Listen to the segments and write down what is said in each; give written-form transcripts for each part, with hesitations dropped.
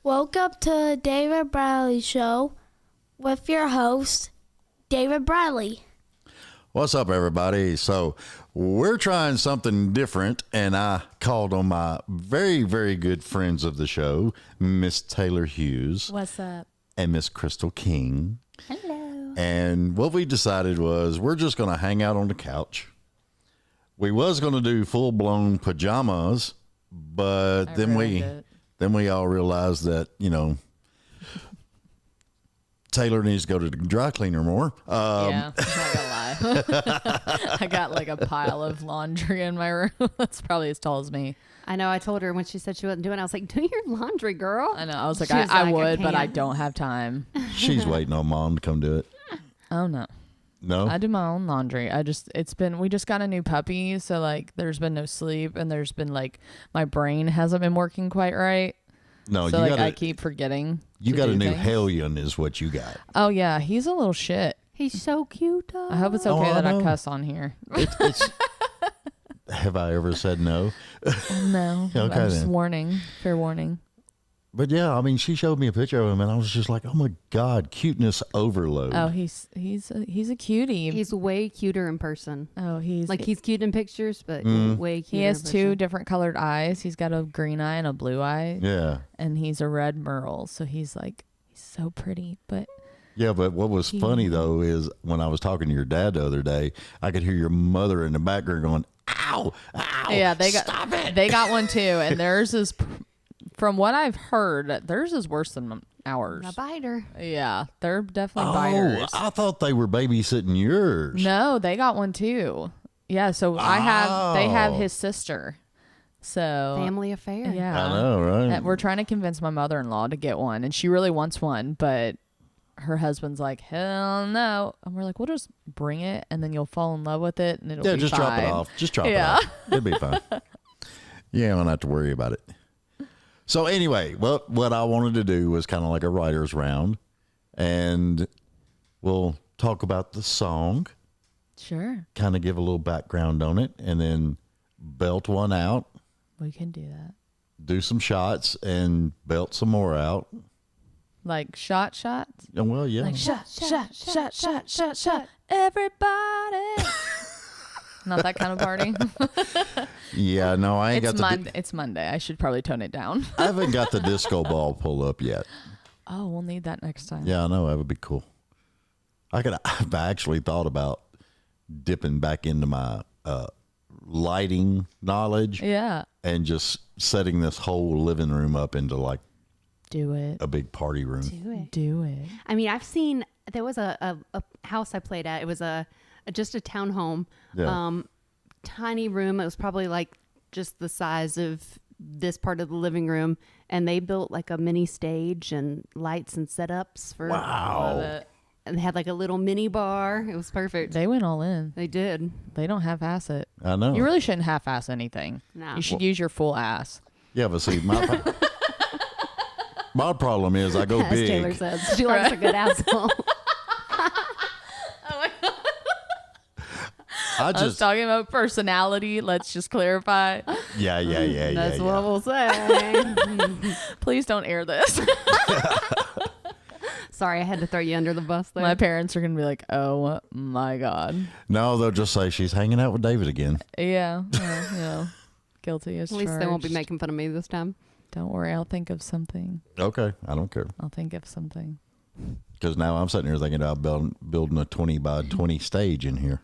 Welcome to David Bradley Show with your host, David Bradley. What's up, everybody? So we're trying something different, and I called on my very, very good friends of the show, Miss Taylor Hughes. What's up? And Miss Krystal King. Hello. And what we decided was we're just going to hang out on the couch. We was going to do full-blown pajamas, but then we all realized that, Taylor needs to go to the dry cleaner more. Yeah, I'm not gonna lie. I got like a pile of laundry in my room. That's probably as tall as me. I know. I told her when she said she wasn't doing it, I was like, do your laundry, girl. I know. I was like, She was I like, would, I but I can't. don't have time. She's waiting on Mom to come do it. Oh no. No? I do my own laundry. We just got a new puppy, so like there's been no sleep, and there's been like my brain hasn't been working quite right. No, So you like got I keep forgetting. You to got do a new things. hellion is what you got. Oh yeah, he's a little shit. He's so cute. I hope it's okay I that I know. cuss on here. It's have I ever said no? No. Okay, I'm just then. warning. Fair warning. But yeah, I mean, she showed me a picture of him, and I was just like, "Oh my God, cuteness overload!" Oh, he's a cutie. He's way cuter in person. Oh, he's He's cute in pictures, but way cuter. he has in two person. different colored eyes. He's got a green eye and a blue eye, Yeah, and he's a red merle. So he's so pretty. But yeah. But what was funny though is when I was talking to your dad the other day, I could hear your mother in the background going, "Ow, ow!" yeah, Stop it. they got one too, and theirs is, from what I've heard, theirs is worse than ours. A biter. Yeah, they're definitely Oh, biters. I thought they were babysitting yours. No, they got one too. Yeah, so they have his sister. So Family affair. yeah, I know, right? We're trying to convince my mother-in-law to get one, and she really wants one, but her husband's like, hell no. And we're like, we'll just bring it, and then you'll fall in love with it, and it'll Yeah, be just fine. drop it off. Just drop it Yeah. off. It'll be fine. Yeah, I don't have to worry about it. So anyway, what I wanted to do was kind of like a writer's round, and we'll talk about the song, Sure, kind of give a little background on it, and then belt one out, we can do that. do some shots, and belt some more out. Like shots. And well, yeah. Like shot, everybody. Not that kind of party. Yeah, no, I ain't got the It's Monday. I should probably tone it down. I haven't got the disco ball pulled up yet. Oh, we'll need that next time. Yeah, I know, that would be cool. I've actually thought about dipping back into my lighting knowledge Yeah. and just setting this whole living room up into like Do it. a big party room. Do it. Do it. I mean, I've seen, there was a house I played at. It was just a townhome. Yeah. Tiny room. It was probably like just the size of this part of the living room. And they built like a mini stage and lights and setups for. Love Wow. it. And they had like a little mini bar. It was perfect. They went all in. They did. They don't half-ass it. I know. You really shouldn't half-ass anything. No. You should use your full ass. Yeah, but see, my problem is I go As Taylor big. says, she likes a good asshole. I I was just, talking about personality. Let's just clarify. yeah. That's what Yeah. we'll say. Please don't air this. Sorry, I had to throw you under the bus there. My parents are going to be like, oh my God. No, they'll just say she's hanging out with David again. Yeah. Guilty as At least they won't be charged. making fun of me this time. Don't worry. I'll think of something. Okay, I don't care. I'll think of something. Because now I'm sitting here thinking about building a 20 by 20 stage in here.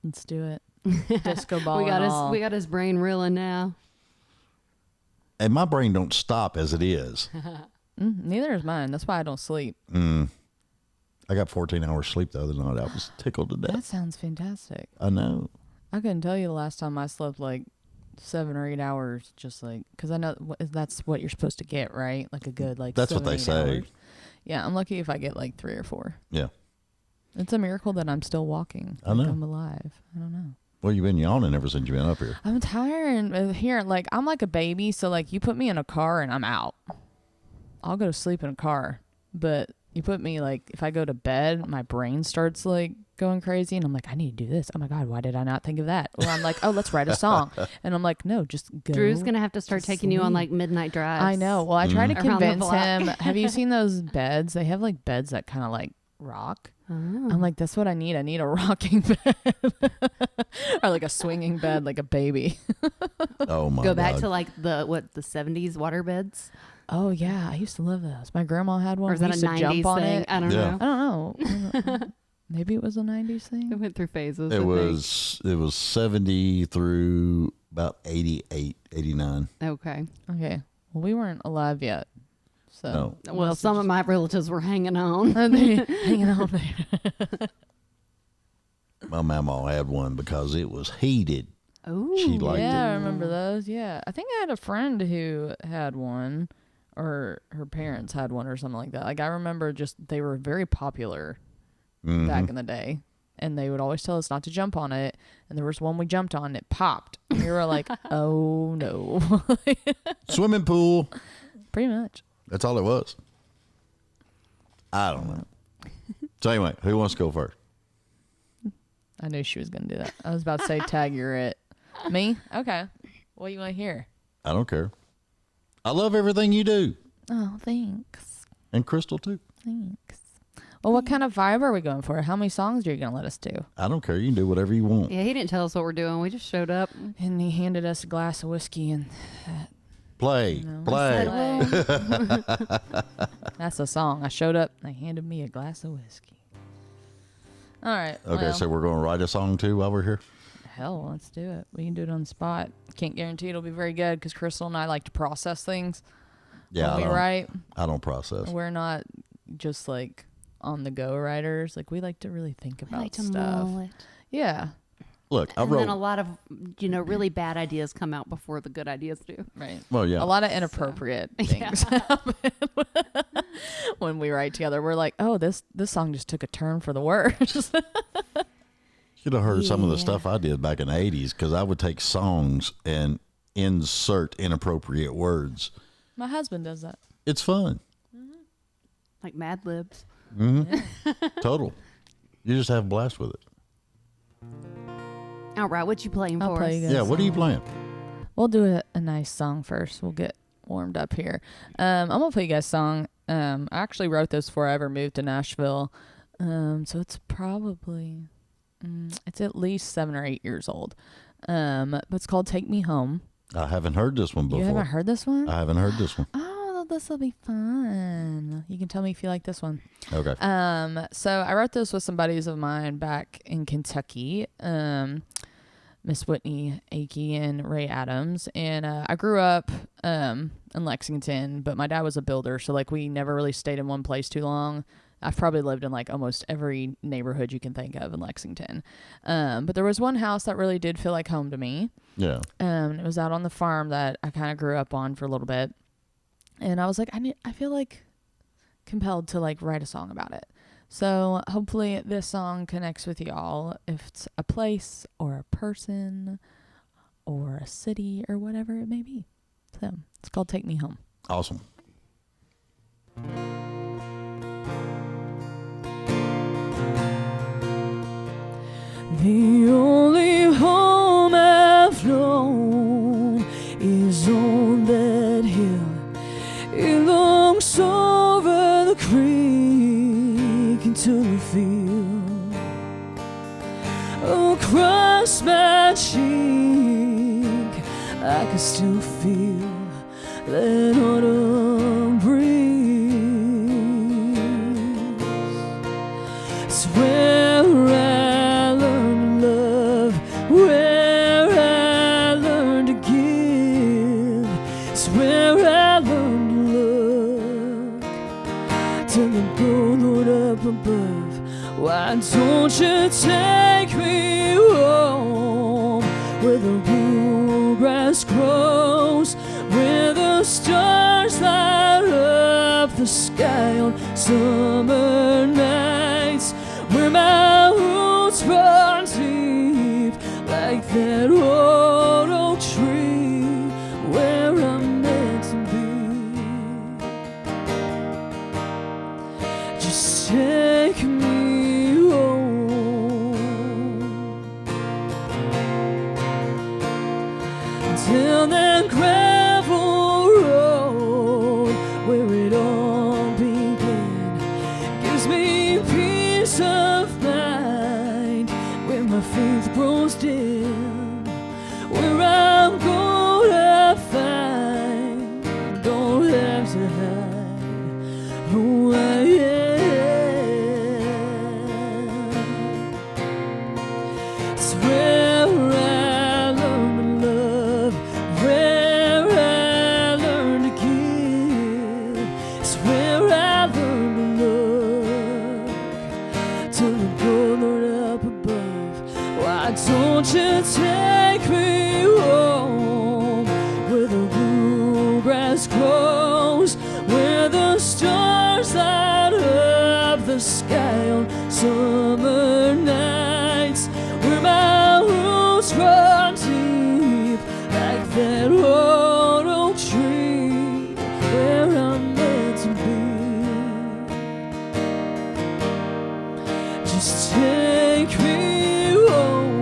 Let's do it. Disco ball We got and his all. we got his brain reeling now. And my brain don't stop as it is. Neither is mine. That's why I don't sleep. I got 14 hours sleep the other night. I was tickled to That death. sounds fantastic. I know. I couldn't tell you the last time I slept like 7 or 8 hours, just like, because I know that's what you're supposed to get, right? Like a good, like, That's what 7, they 8 say. hours. Yeah, I'm lucky if I get like 3 or 4. Yeah. It's a miracle that I'm still walking. I know. I'm alive. I don't know. Well, you've been yawning ever since you've been up here. I'm tired of hearing, like, I'm like a baby, so like you put me in a car and I'm out. I'll go to sleep in a car, but You put me like, if I go to bed, my brain starts like going crazy and I'm like, I need to do this. Oh my God, why did I not think of that? Or I'm like, oh, let's write a song. And I'm like, no, just go. Drew's going to have to start taking you on like midnight drives. I know. Well, I try to Around the convince block. him. Have you seen those beds? They have like beds that kind of like rock. Oh. I'm like, that's what I need. I need a rocking bed or like a swinging bed, like a baby. Oh my Go God. back to like the 70s water beds? Oh yeah, I used to love those. My grandma had one. Or is We that a used to 90s jump on thing? it. I don't Yeah. know. I don't know. Maybe it was a 90s It thing. went through phases. It I was 70 through about 88, 89. think. Okay. Okay. Well, we weren't alive yet. So No. Well, some of my relatives were hanging on. hanging on there. My mama had one because it was heated. Oh, She liked Yeah, it. I remember those. Yeah. I think I had a friend who had one, or her parents had one or something like that. Like I remember just they were very popular Mhm. back in the day. And they would always tell us not to jump on it. And there was one we jumped on, it popped. And we were like, oh no. Swimming pool. Pretty much. That's all it was. I don't know. So anyway, who wants to go first? I knew she was going to do that. I was about to say, tag, you're it. Me? Okay. What do you want to hear? I don't care. I love everything you do. Oh, thanks. And Krystal too. Thanks. Well, what kind of vibe are we going for? How many songs are you going to let us do? I don't care. You can do whatever you want. Yeah, he didn't tell us what we're doing. We just showed up. And he handed us a glass of whiskey and Play. No. Play. that's a song. I showed up and they handed me a glass of whiskey. All right. Okay, well, so we're going to write a song too while we're here? hell, let's do it. We can do it on the spot. Can't guarantee it'll be very good because Krystal and I like to process things. Yeah, when we write. I don't process. We're not just like on the go writers. Like we like to really think I about like to stuff. mull it. Yeah. Look, I And wrote. then a lot of, really bad ideas come out before the good ideas do. Right. Well, yeah. A lot of inappropriate things happen when we write together. We're like, oh, this song just took a turn for the worse. You'd have heard some of the Yeah. stuff I did back in the 80s because I would take songs and insert inappropriate words. My husband does that. It's fun. Like Mad Libs. Total. You just have a blast with it. All right, what you playing I'll for play us? you guys Yeah, what are you song. playing? We'll do a nice song first. We'll get warmed up here. I'm gonna play you guys a song. I actually wrote this before I ever moved to Nashville. So it's probably it's at least 7 or 8 years old. But it's called "Take Me Home." I haven't heard this one before. You haven't heard this one? I haven't heard this one. Oh, this will be fun. You can tell me if you like this one. Okay. So I wrote this with some buddies of mine back in Kentucky, Miss Whitney Akey and Ray Adams. And I grew up in Lexington, but my dad was a builder, so like we never really stayed in one place too long. I've probably lived in like almost every neighborhood you can think of in Lexington. But there was one house that really did feel like home to me. Yeah. It was out on the farm that I kind of grew up on for a little bit. And I was like, I feel like compelled to like write a song about it. So hopefully this song connects with y'all, if it's a place or a person or a city or whatever it may be. So it's called "Take Me Home." Awesome. The only home I've known is on that hill. It looks over the creek into the field. Across my cheek, I can still feel that autumn breeze. It's where I learned to love, where I learned to give. It's where I learned to look till the gold Lord up above. Why don't you take me home where the bluegrass grows, where the stars light up the sky on summer nights, where my roots run deep like that old oak tree, where I'm meant to be. take me home. Down that gravel road where it all began, gives me peace of mind, where my faith grows dim, where I'm gonna find, don't have to hide who I am. It's where I learned to love, where I learned to give. It's where I learned to look to the good Lord up above. Why don't you take me home where the bluegrass grows, where the stars light up the sky on summer nights, where my roots run deep like that old oak tree, where I'm meant to be. Just take me home.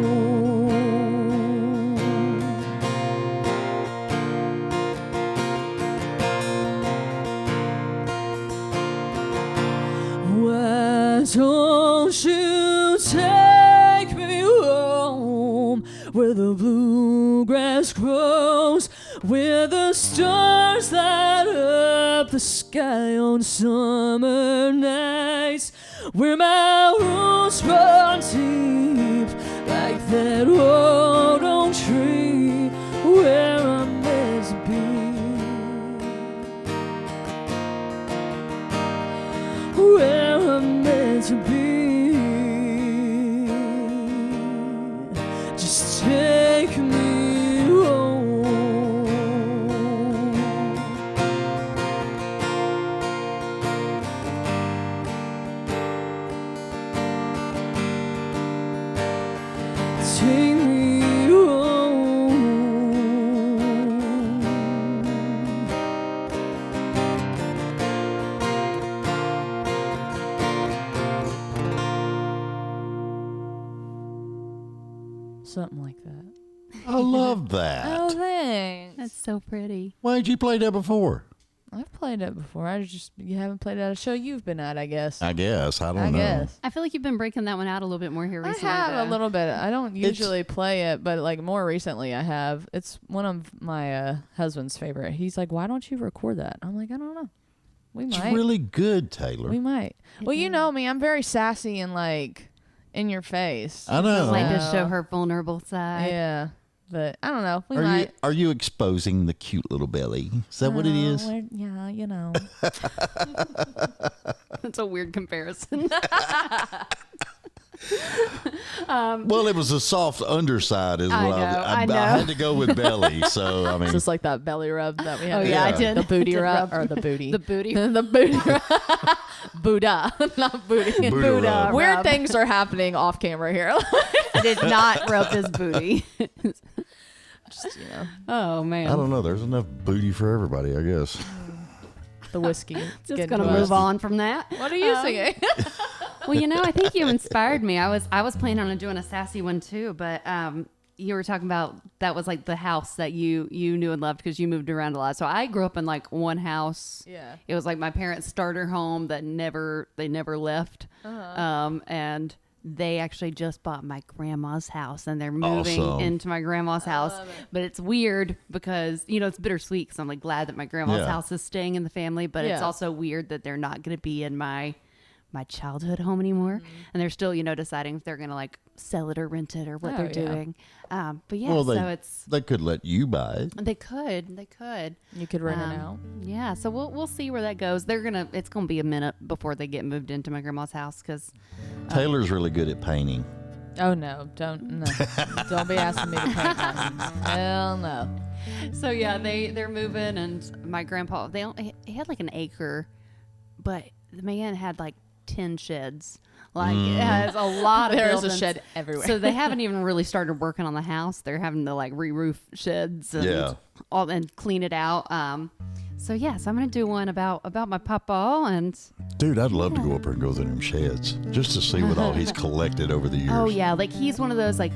Why don't you take me home where the bluegrass grows, where the stars light up the sky on summer nights, where my roots run deep like that old oak tree, where I'm meant to be. Where I'm meant to be. Just take me home. Take me home. Something like that. I love that. Oh, thanks. That's so pretty. Why did you play that before? I've played it before. You haven't played it at a show you've been at, I guess. I guess. I don't know. guess. I feel like you've been breaking that one out a little bit more here I recently. have a though. little bit. I don't usually play it, but like more recently I have. It's one of my husband's favorite. He's like, why don't you record that? I'm like, I don't know. We It's might. really good, Taylor. We might. Well, you know me. I'm very sassy and like in your face. I know. Like to So- show her vulnerable side. Yeah. But I don't know. We might. Are you exposing the cute little belly? Is that what it is? Yeah, you know. That's a weird comparison. Well, it was a soft underside, is what I know. I had to go with belly. So I mean, Just like that belly rub that we had. Oh, yeah, I Yeah. did. The booty Did rub rub. or the booty. The booty. The booty rub. Buddha, not booty. Buddha rub. Weird rub. things are happening off camera here. Did not rub his booty. Just, you know, Oh man. I don't know. There's enough booty for everybody, I guess. the whiskey. Just gonna move on from that. What are you singing? Well, you know, I think you inspired me. I was planning on doing a sassy one too, but you were talking about that was like the house that you knew and loved because you moved around a lot. So I grew up in like one house. Yeah. It was like my parents' starter home that they never left. And they actually just bought my grandma's house and they're moving Awesome. into my grandma's house. But it's weird because, you know, it's bittersweet because I'm like glad that my grandma's Yeah. house is staying in the family, but it's Yeah. also weird that they're not going to be in my childhood home anymore. And they're still, you know, deciding if they're going to like sell it or rent it or what Oh, they're yeah. doing. But yeah, Well, so they could let you buy it. they could. You could rent it out. Yeah, so we'll see where that goes. It's gonna be a minute before they get moved into my grandma's house because Taylor's really good at painting. Oh no! Don't be asking me to paint my hell no. so yeah they're moving and my grandpa he had like an acre, but the man had like 10 sheds. Like it has a lot of There's buildings. a shed everywhere. So they haven't even really started working on the house. They're having to like re-roof sheds and Yeah. and clean it out. So yes, I'm gonna do one about my papa and. Dude, I'd love to go up there and go through them sheds just to see what all he's collected over the years. Oh yeah, like he's one of those like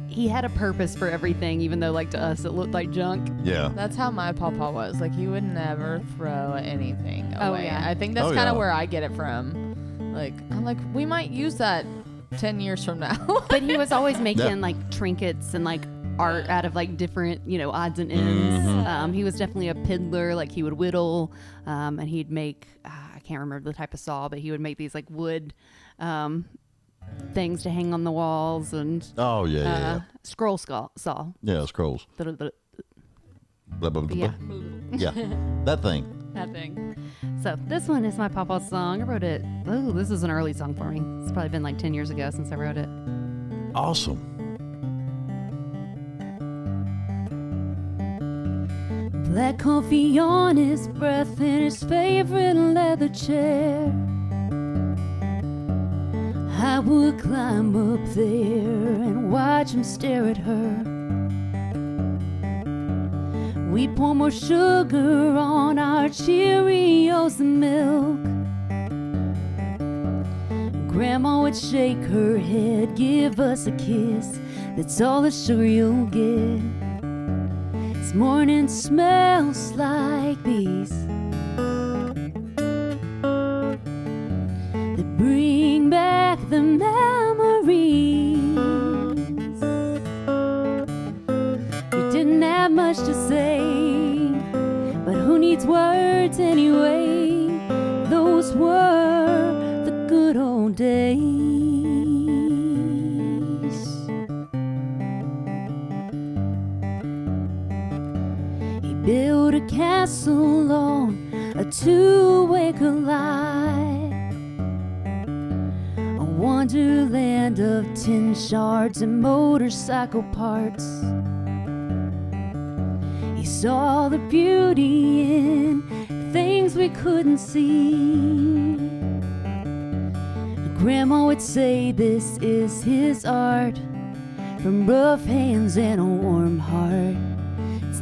he had a purpose for everything, even though like to us it looked like junk. Yeah. That's how my papa was. Like he would never throw anything Oh, away. yeah. I think that's Oh, kind of yeah. where I get it from. Like I'm like, we might use that 10 years from now. But he was always making Yeah. like trinkets and like art out of like different, odds and ends. Mm-hmm. He was definitely a piddler. Like he would whittle, and he'd make I can't remember the type of saw, but he would make these like wood things to hang on the walls and Oh, yeah. scroll saw. Yeah, scrolls. The- Blah, blah, blah, yeah, blah. Yeah. That thing. that thing. So this one is my papa's song. I wrote it. Oh, this is an early song for me. It's probably been like 10 years ago since I wrote it. Awesome. Black coffee on his breath in his favorite leather chair. I would climb up there and watch him stare at her. We'd pour more sugar on our Cheerios and milk. Grandma would shake her head, give us a kiss. That's all the sugar you'll get. This morning smells like these that bring back the memories. You didn't have much to say, but who needs words anyway? Those were the good old days. Build a castle on a two-acre lot, a wonderland of tin shards and motorcycle parts. He saw the beauty in things we couldn't see. Grandma would say this is his art, from rough hands and a warm heart.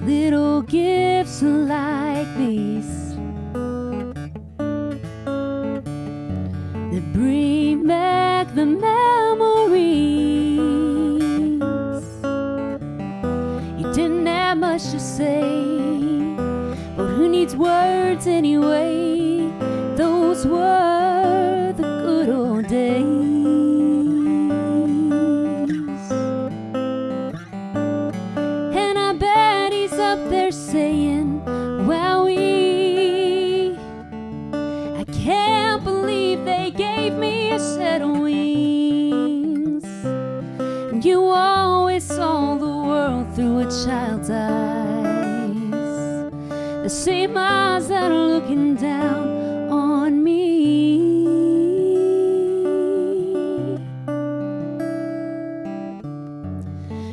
Little gifts like these that bring back the memories. You didn't have much to say, but who needs words anyway? Those were the good old days. Up there saying, wowee, I can't believe they gave me a set of wings. And you always saw the world through a child's eyes, the same eyes that are looking down on me.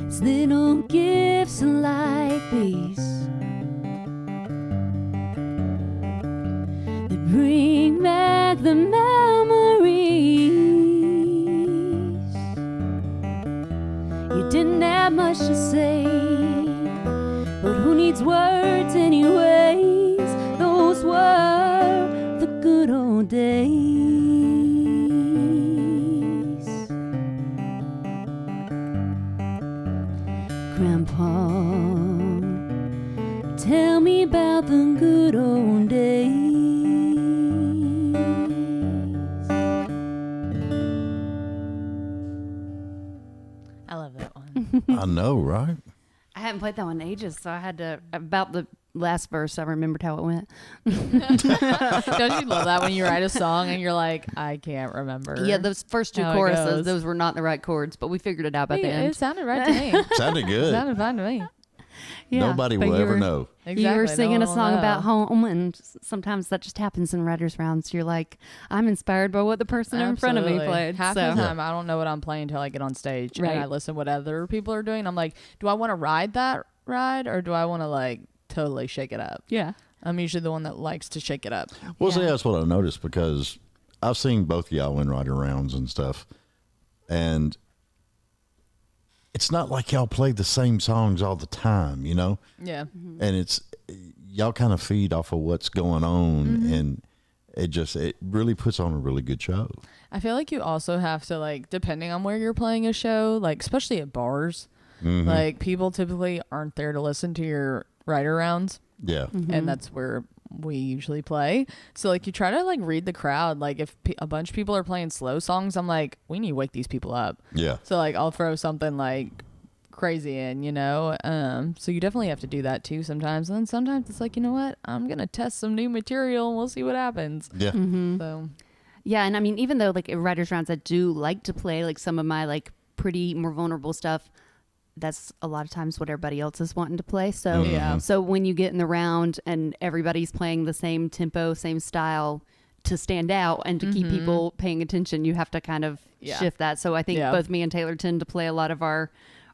It's little gifts like these that bring back the memories. You didn't have much to say, but who needs words anyways? Those were the good old days. Grandpa, tell me about the good old days. I love that one. I know, right? I haven't played that one in ages, so I had to, about the last verse, I remembered how it went. Don't you love that when you write a song and you're like, I can't remember? Yeah, those first two how it choruses, goes. those were not the right chords, but we figured it out by the It end. sounded right to me. Sounded It good. sounded fine to me. Yeah, Nobody but will you ever were- know. Exactly. You were no singing one a will song know. about home, and sometimes that just happens in writers' rounds. You're like, I'm inspired by what the person in front of me Absolutely. played. Half so. the time, I don't know what I'm playing until I get on stage Right. and I listen what other people are doing. I'm like, do I want to ride that ride or do I want to like totally shake it up? Yeah. I'm usually the one that likes to shake it up. Well, see, Yeah. that's what I noticed because I've seen both y'all in rider rounds and stuff. And it's not like y'all play the same songs all the time, you know? Yeah. And it's y'all kind of feed off of what's going on, and it really puts on a really good show. I feel like you also have to, like, depending on where you're playing a show, like, especially at bars, like, people typically aren't there to listen to your writer rounds. Yeah. And that's where we usually play. So, like, you try to, like, read the crowd. Like, if a bunch of people are playing slow songs, I'm like, we need to wake these people up. Yeah. So, like, I'll throw something, like, crazy in, you know? So you definitely have to do that, too, sometimes. And then sometimes it's like, you know what? I'm going to test some new material, and we'll see what happens. Yeah. So... Yeah, and I mean, even though like writers rounds, I do like to play like some of my like pretty more vulnerable stuff. That's a lot of times what everybody else is wanting to play. So Yeah. So when you get in the round and everybody's playing the same tempo, same style, to stand out and to keep people paying attention, you have to kind of shift that. So I think both me and Taylor tend to play a lot of our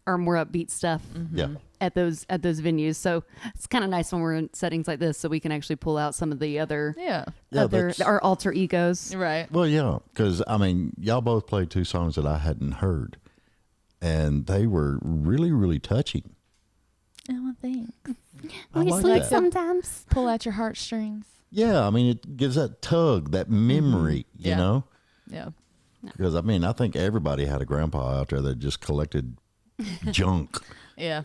more upbeat stuff. Yeah. At those venues, so it's kind of nice when we're in settings like this, so we can actually pull out some of the other our alter egos. Right. Well, yeah, because I mean, y'all both played 2 songs that I hadn't heard, and they were really, really touching. Oh, thanks. I like that. Sometimes. Pull out your heartstrings. Yeah, I mean, it gives that tug, that memory, you Yeah. know. Yeah. Because I mean, I think everybody had a grandpa out there that just collected junk. Yeah.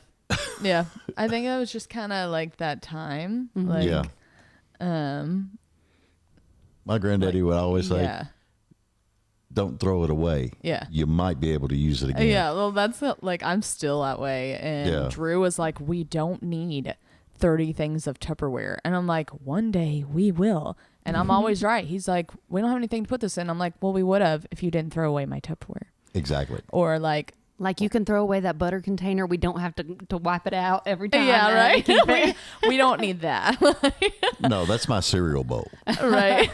Yeah. I think it was just kind of like that time. Like, Yeah. My granddaddy would always say, yeah. "Don't throw it away. Yeah. You might be able to use it again." Yeah. Well, that's like, I'm still that way. And Yeah. Drew was like, we don't need 30 things of Tupperware. And I'm like, one day we will. And I'm always right. He's like, we don't have anything to put this in. I'm like, well, we would have if you didn't throw away my Tupperware. Exactly. Or like you can throw away that butter container. We don't have to wipe it out every time. yeah, right. Keep it. we don't need that. No, that's my cereal bowl. Right.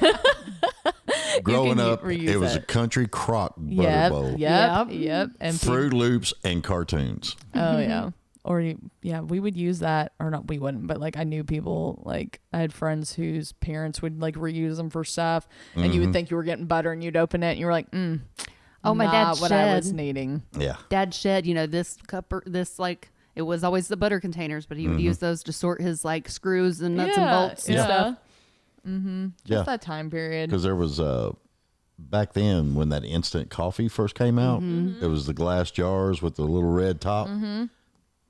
Growing can up, reuse it was a it. country crock butter Yep. bowl. Yep. And Fruit Loops and cartoons. oh yeah. Or we would use that, or not, we wouldn't, but like I knew people, like I had friends whose parents would like reuse them for stuff, and you would think you were getting butter, and you'd open it, and you were like, Oh, my dad not what I was shed. needing. Yeah. Dad shed, this cup or this like it was always the butter containers, but he would use those to sort his like screws and nuts and bolts and stuff. Mm-hmm. Yeah. Just that time period. Because there was back then when that instant coffee first came out, it was the glass jars with the little red top.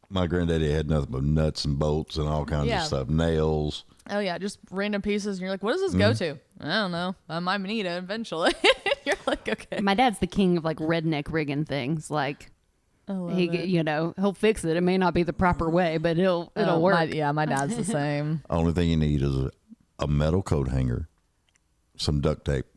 My granddaddy had nothing but nuts and bolts and all kinds of stuff, nails. Oh yeah, just random pieces, and you're like, what does this go to? I don't know. I might need it eventually. You're like, okay. My dad's the king of like redneck rigging things. Like I love he, it. he'll fix it. It may not be the proper way, but it'll work. My dad's the same. Only thing you need is a metal coat hanger, some duct tape,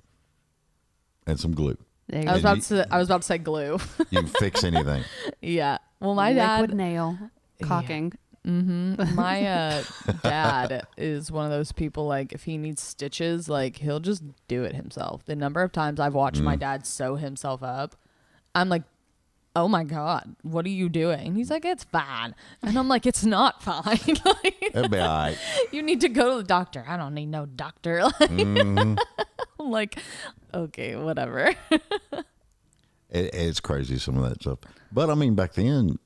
and some glue. There you I was go. about to say glue. You can fix anything. Yeah. Well, my Liquid dad. nail caulking. My dad is one of those people, like if he needs stitches, like he'll just do it himself. The number of times I've watched my dad sew himself up, I'm like, oh my God, what are you doing? And he's like, it's fine. And I'm like, it's not fine. Like, It'll be all right. you need to go to the doctor. I don't need no doctor. Like, I'm like, okay, whatever. It's crazy, some of that stuff. But I mean, back then,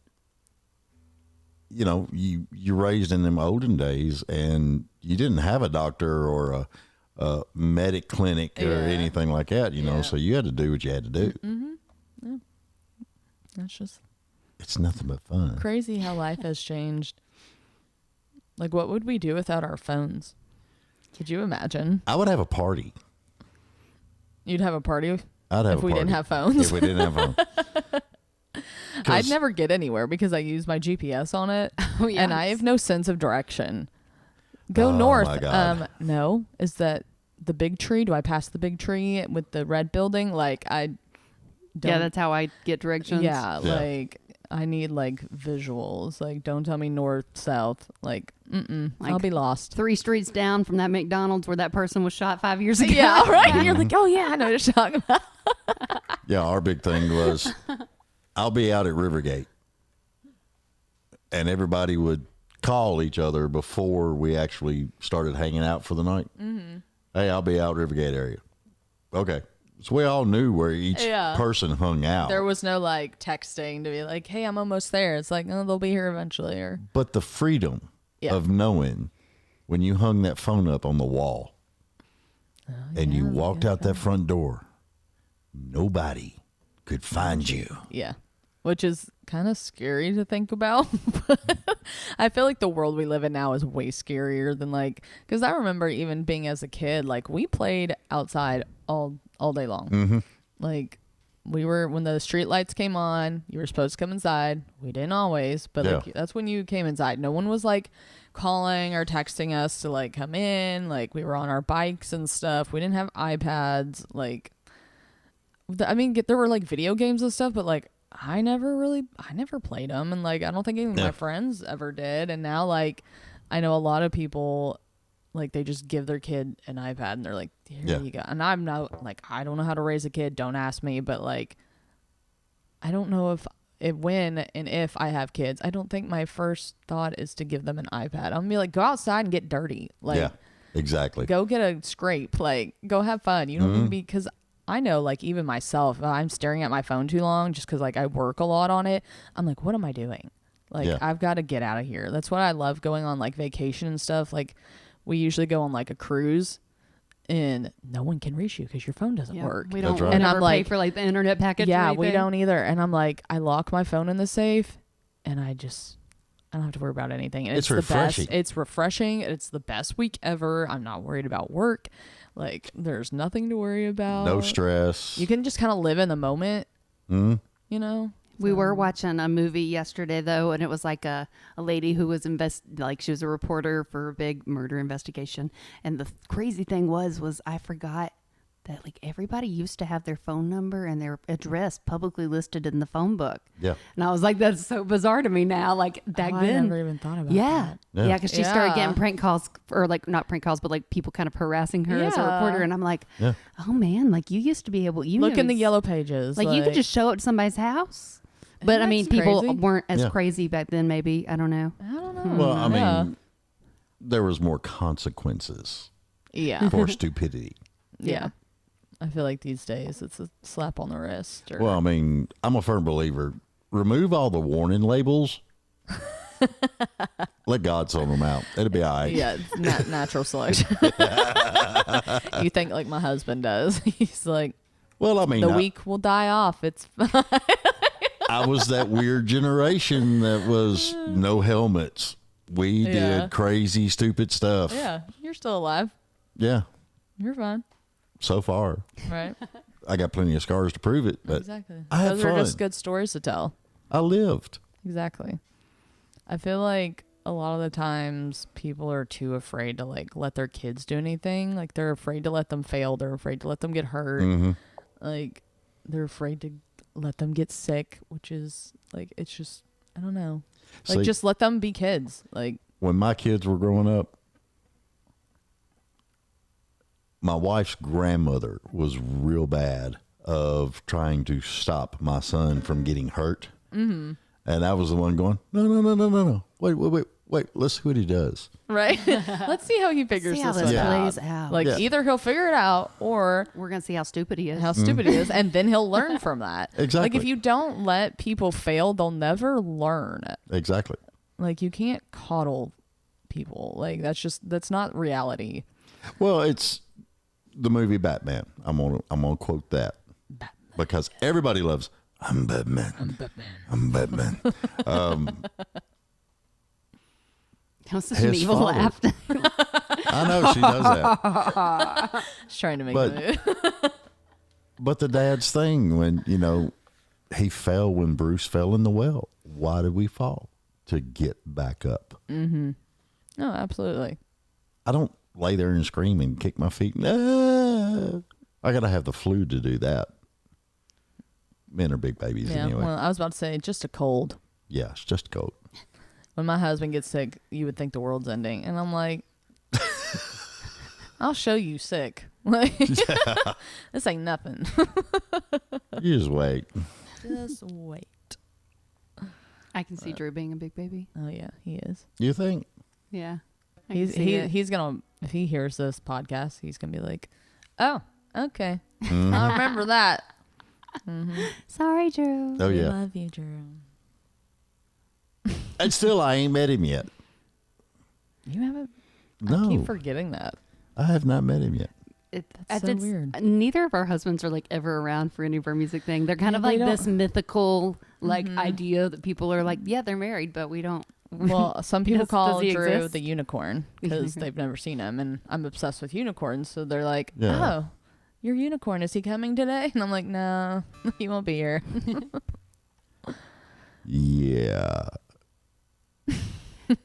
you raised in them olden days, and you didn't have a doctor or a medic clinic or anything like that, so you had to do what you had to do. Yeah. That's just It's nothing but fun. crazy how life has changed. Like, what would we do without our phones? Could you imagine? I would have a party. You'd have a party I'd have if a we party. didn't have phones. If we didn't have phones. I'd never get anywhere because I use my GPS on it, Oh, yes. and I have no sense of direction. Go Oh, north. my God. No, is that the big tree? Do I pass the big tree with the red building? Like I don't. Yeah, that's how I get directions. Yeah, Yeah. like I need like visuals. Like don't tell me north, south. Like I'll Like, be lost. 3 streets down from that McDonald's where that person was shot 5 years ago. Yeah, right. You're like, oh yeah, I know what you're talking about. Yeah, our big thing was I'll be out at Rivergate. And everybody would call each other before we actually started hanging out for the night. Mm-hmm. Hey, I'll be out Rivergate area. Okay. So we all knew where each Yeah. person hung out. There was no like texting to be like, hey, I'm almost there. It's like, oh, they'll be here eventually. Or But the freedom Yeah. of knowing when you hung that phone up on the wall and you walked out that front door, nobody could find you. yeah, which is kind of scary to think about. I feel like the world we live in now is way scarier than like, because I remember even being as a kid, like we played outside all day long. Mm-hmm. Like we were, when the street lights came on, you were supposed to come inside. We didn't always, but like that's when you came inside. No one was like calling or texting us to like come in. Like we were on our bikes and stuff. We didn't have iPads. Like, I mean, there were like video games and stuff, but like I never played them, and like I don't think even my friends ever did. And now like I know a lot of people, like they just give their kid an iPad and they're like, here you go. And I'm not like, I don't know how to raise a kid, don't ask me, but like I don't know when and if I have kids, I don't think my first thought is to give them an iPad. I'm gonna be like, go outside and get dirty. Like, Yeah, exactly. go get a scrape. Like, go have fun. You don't need to be, because I know, like, even myself, if I'm staring at my phone too long just because, like, I work a lot on it. I'm like, what am I doing? Like, I've got to get out of here. That's what I love going on, like, vacation and stuff. Like, we usually go on, like, a cruise, and no one can reach you because your phone doesn't work. We don't right. and I'm pay like, for like the internet package. Yeah, or we anything. don't either. And I'm like, I lock my phone in the safe, and I don't have to worry about anything. And It's the refreshing. best. It's refreshing. It's the best week ever. I'm not worried about work. Like, there's nothing to worry about. No stress. You can just kind of live in the moment, you know? We were watching a movie yesterday though, and it was like a lady who was she was a reporter for a big murder investigation. And the crazy thing was I forgot that like everybody used to have their phone number and their address publicly listed in the phone book. Yeah. And I was like, that's so bizarre to me now. Like back I then. never even thought about Yeah. that. Yeah, because she started Yeah. getting prank calls, or like not prank calls, but like people kind of harassing her as a Yeah. reporter. And I'm like, oh man, like you used to be able, Look in the yellow pages. like you could just show up to somebody's house. But I mean, That's people crazy. weren't as Yeah. crazy back then, maybe. I don't know. I don't know. Well, I mean, Yeah. there was more consequences Yeah. for stupidity. Yeah. I feel like these days it's a slap on the wrist. Or, Well, I mean, I'm a firm believer. Remove all the warning labels. Let God sort them out. It'll be all right. yeah, it's natural selection. You think like my husband does. He's like, Well, I mean, the weak will die off. It's I was that weird generation that was no helmets. We Yeah. did crazy, stupid stuff. yeah, you're still alive. Yeah, You're fine. so far. Right. I got plenty of scars to prove it, but Exactly. I had Those are just fun. good stories to tell. I lived. Exactly. I feel like a lot of the times people are too afraid to like let their kids do anything. Like they're afraid to let them fail. They're afraid to let them get hurt. Mm-hmm. Like they're afraid to let them get sick, which is like, it's just, I don't know. Like See, just let them be kids. Like, when my kids were growing up, my wife's grandmother was real bad of trying to stop my son from getting hurt. Mm-hmm. And I was the one going, no. Wait. Let's see what he does. right? Let's see how he figures See how this this one plays out. out. Like Yeah. either he'll figure it out or We're gonna see how stupid he is. how stupid he is, and then he'll learn from that. Like Exactly. if you don't let people fail, they'll never learn. Exactly. Like you can't coddle people. Like that's not reality. Well, it's the movie Batman. I'm gonna quote that because everybody loves. I'm Batman. I'm Batman. That was such an His evil father. laugh. I know she does that. Just trying to make But- the move. But the dad's thing when he fell when Bruce fell in the well. Why did we fall? To get back up. No, absolutely. I don't lay there and scream and kick my feet. No. I gotta have the flu to do that. Men are big babies Yeah. anyway. Well, I was about to say just a cold. Yeah, it's just a cold. When my husband gets sick, you would think the world's ending, and I'm like, I'll show you sick. Like this ain't nothing. You just wait. Just wait. I can see Drew being a big baby. Oh yeah, he is. You think? Yeah. I can see it. He's gonna, if he hears this podcast, he's gonna be like, oh, Okay. Mhm. I remember that. Sorry, Drew. Oh, We yeah. love you, Drew. And still, I ain't met him yet. You haven't. I No, keep forgetting that. I have not met him yet. That's so weird. Neither of our husbands are like ever around for any of our music thing. They're kind Yeah, of they like this don't- mythical like idea that people are like, yeah, they're married, but we don't. Well, some people call Does he Drew exist? the unicorn because they've never seen him, and I'm obsessed with unicorns. So they're like, Yeah. "Oh, your unicorn, is he coming today?" And I'm like, "No, he won't be here." Yeah.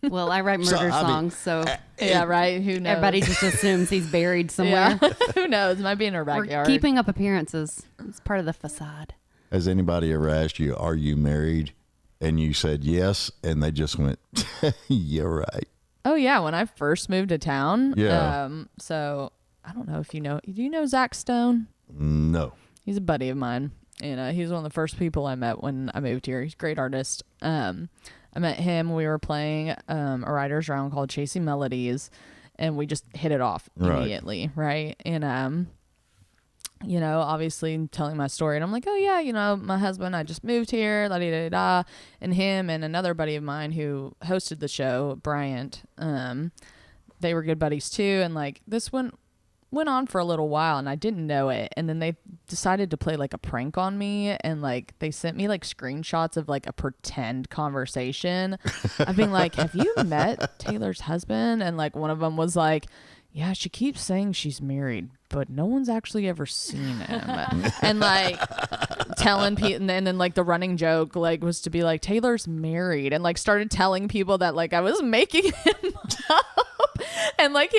Well, I write So, murder I mean, songs, so Yeah, right. Who knows? everybody just assumes he's buried somewhere. Yeah. Who knows? Might be in her We're backyard. keeping up appearances. It's part of the facade. Has anybody ever asked you, are you married? And you said yes, and they just went, you're right. Oh yeah, when I first moved to town. Yeah. So I don't know if you know. Do you know Zach Stone? No. He's a buddy of mine, and he's one of the first people I met when I moved here. He's a great artist. I met him. We were playing a writer's round called Chasing Melodies, and we just hit it off Right. immediately, right? And you know, obviously telling my story, and I'm like, oh yeah, you know, my husband, I just moved here, la da da da, and him and another buddy of mine who hosted the show, Bryant, they were good buddies too, and like this one went on for a little while and I didn't know it, and then they decided to play like a prank on me, and like they sent me like screenshots of like a pretend conversation of being like, have you met Taylor's husband? And like one of them was like, yeah, she keeps saying she's married, but no one's actually ever seen him. And like telling people, and then like the running joke like was to be like, Taylor's married, and like started telling people that like I was making him up. And like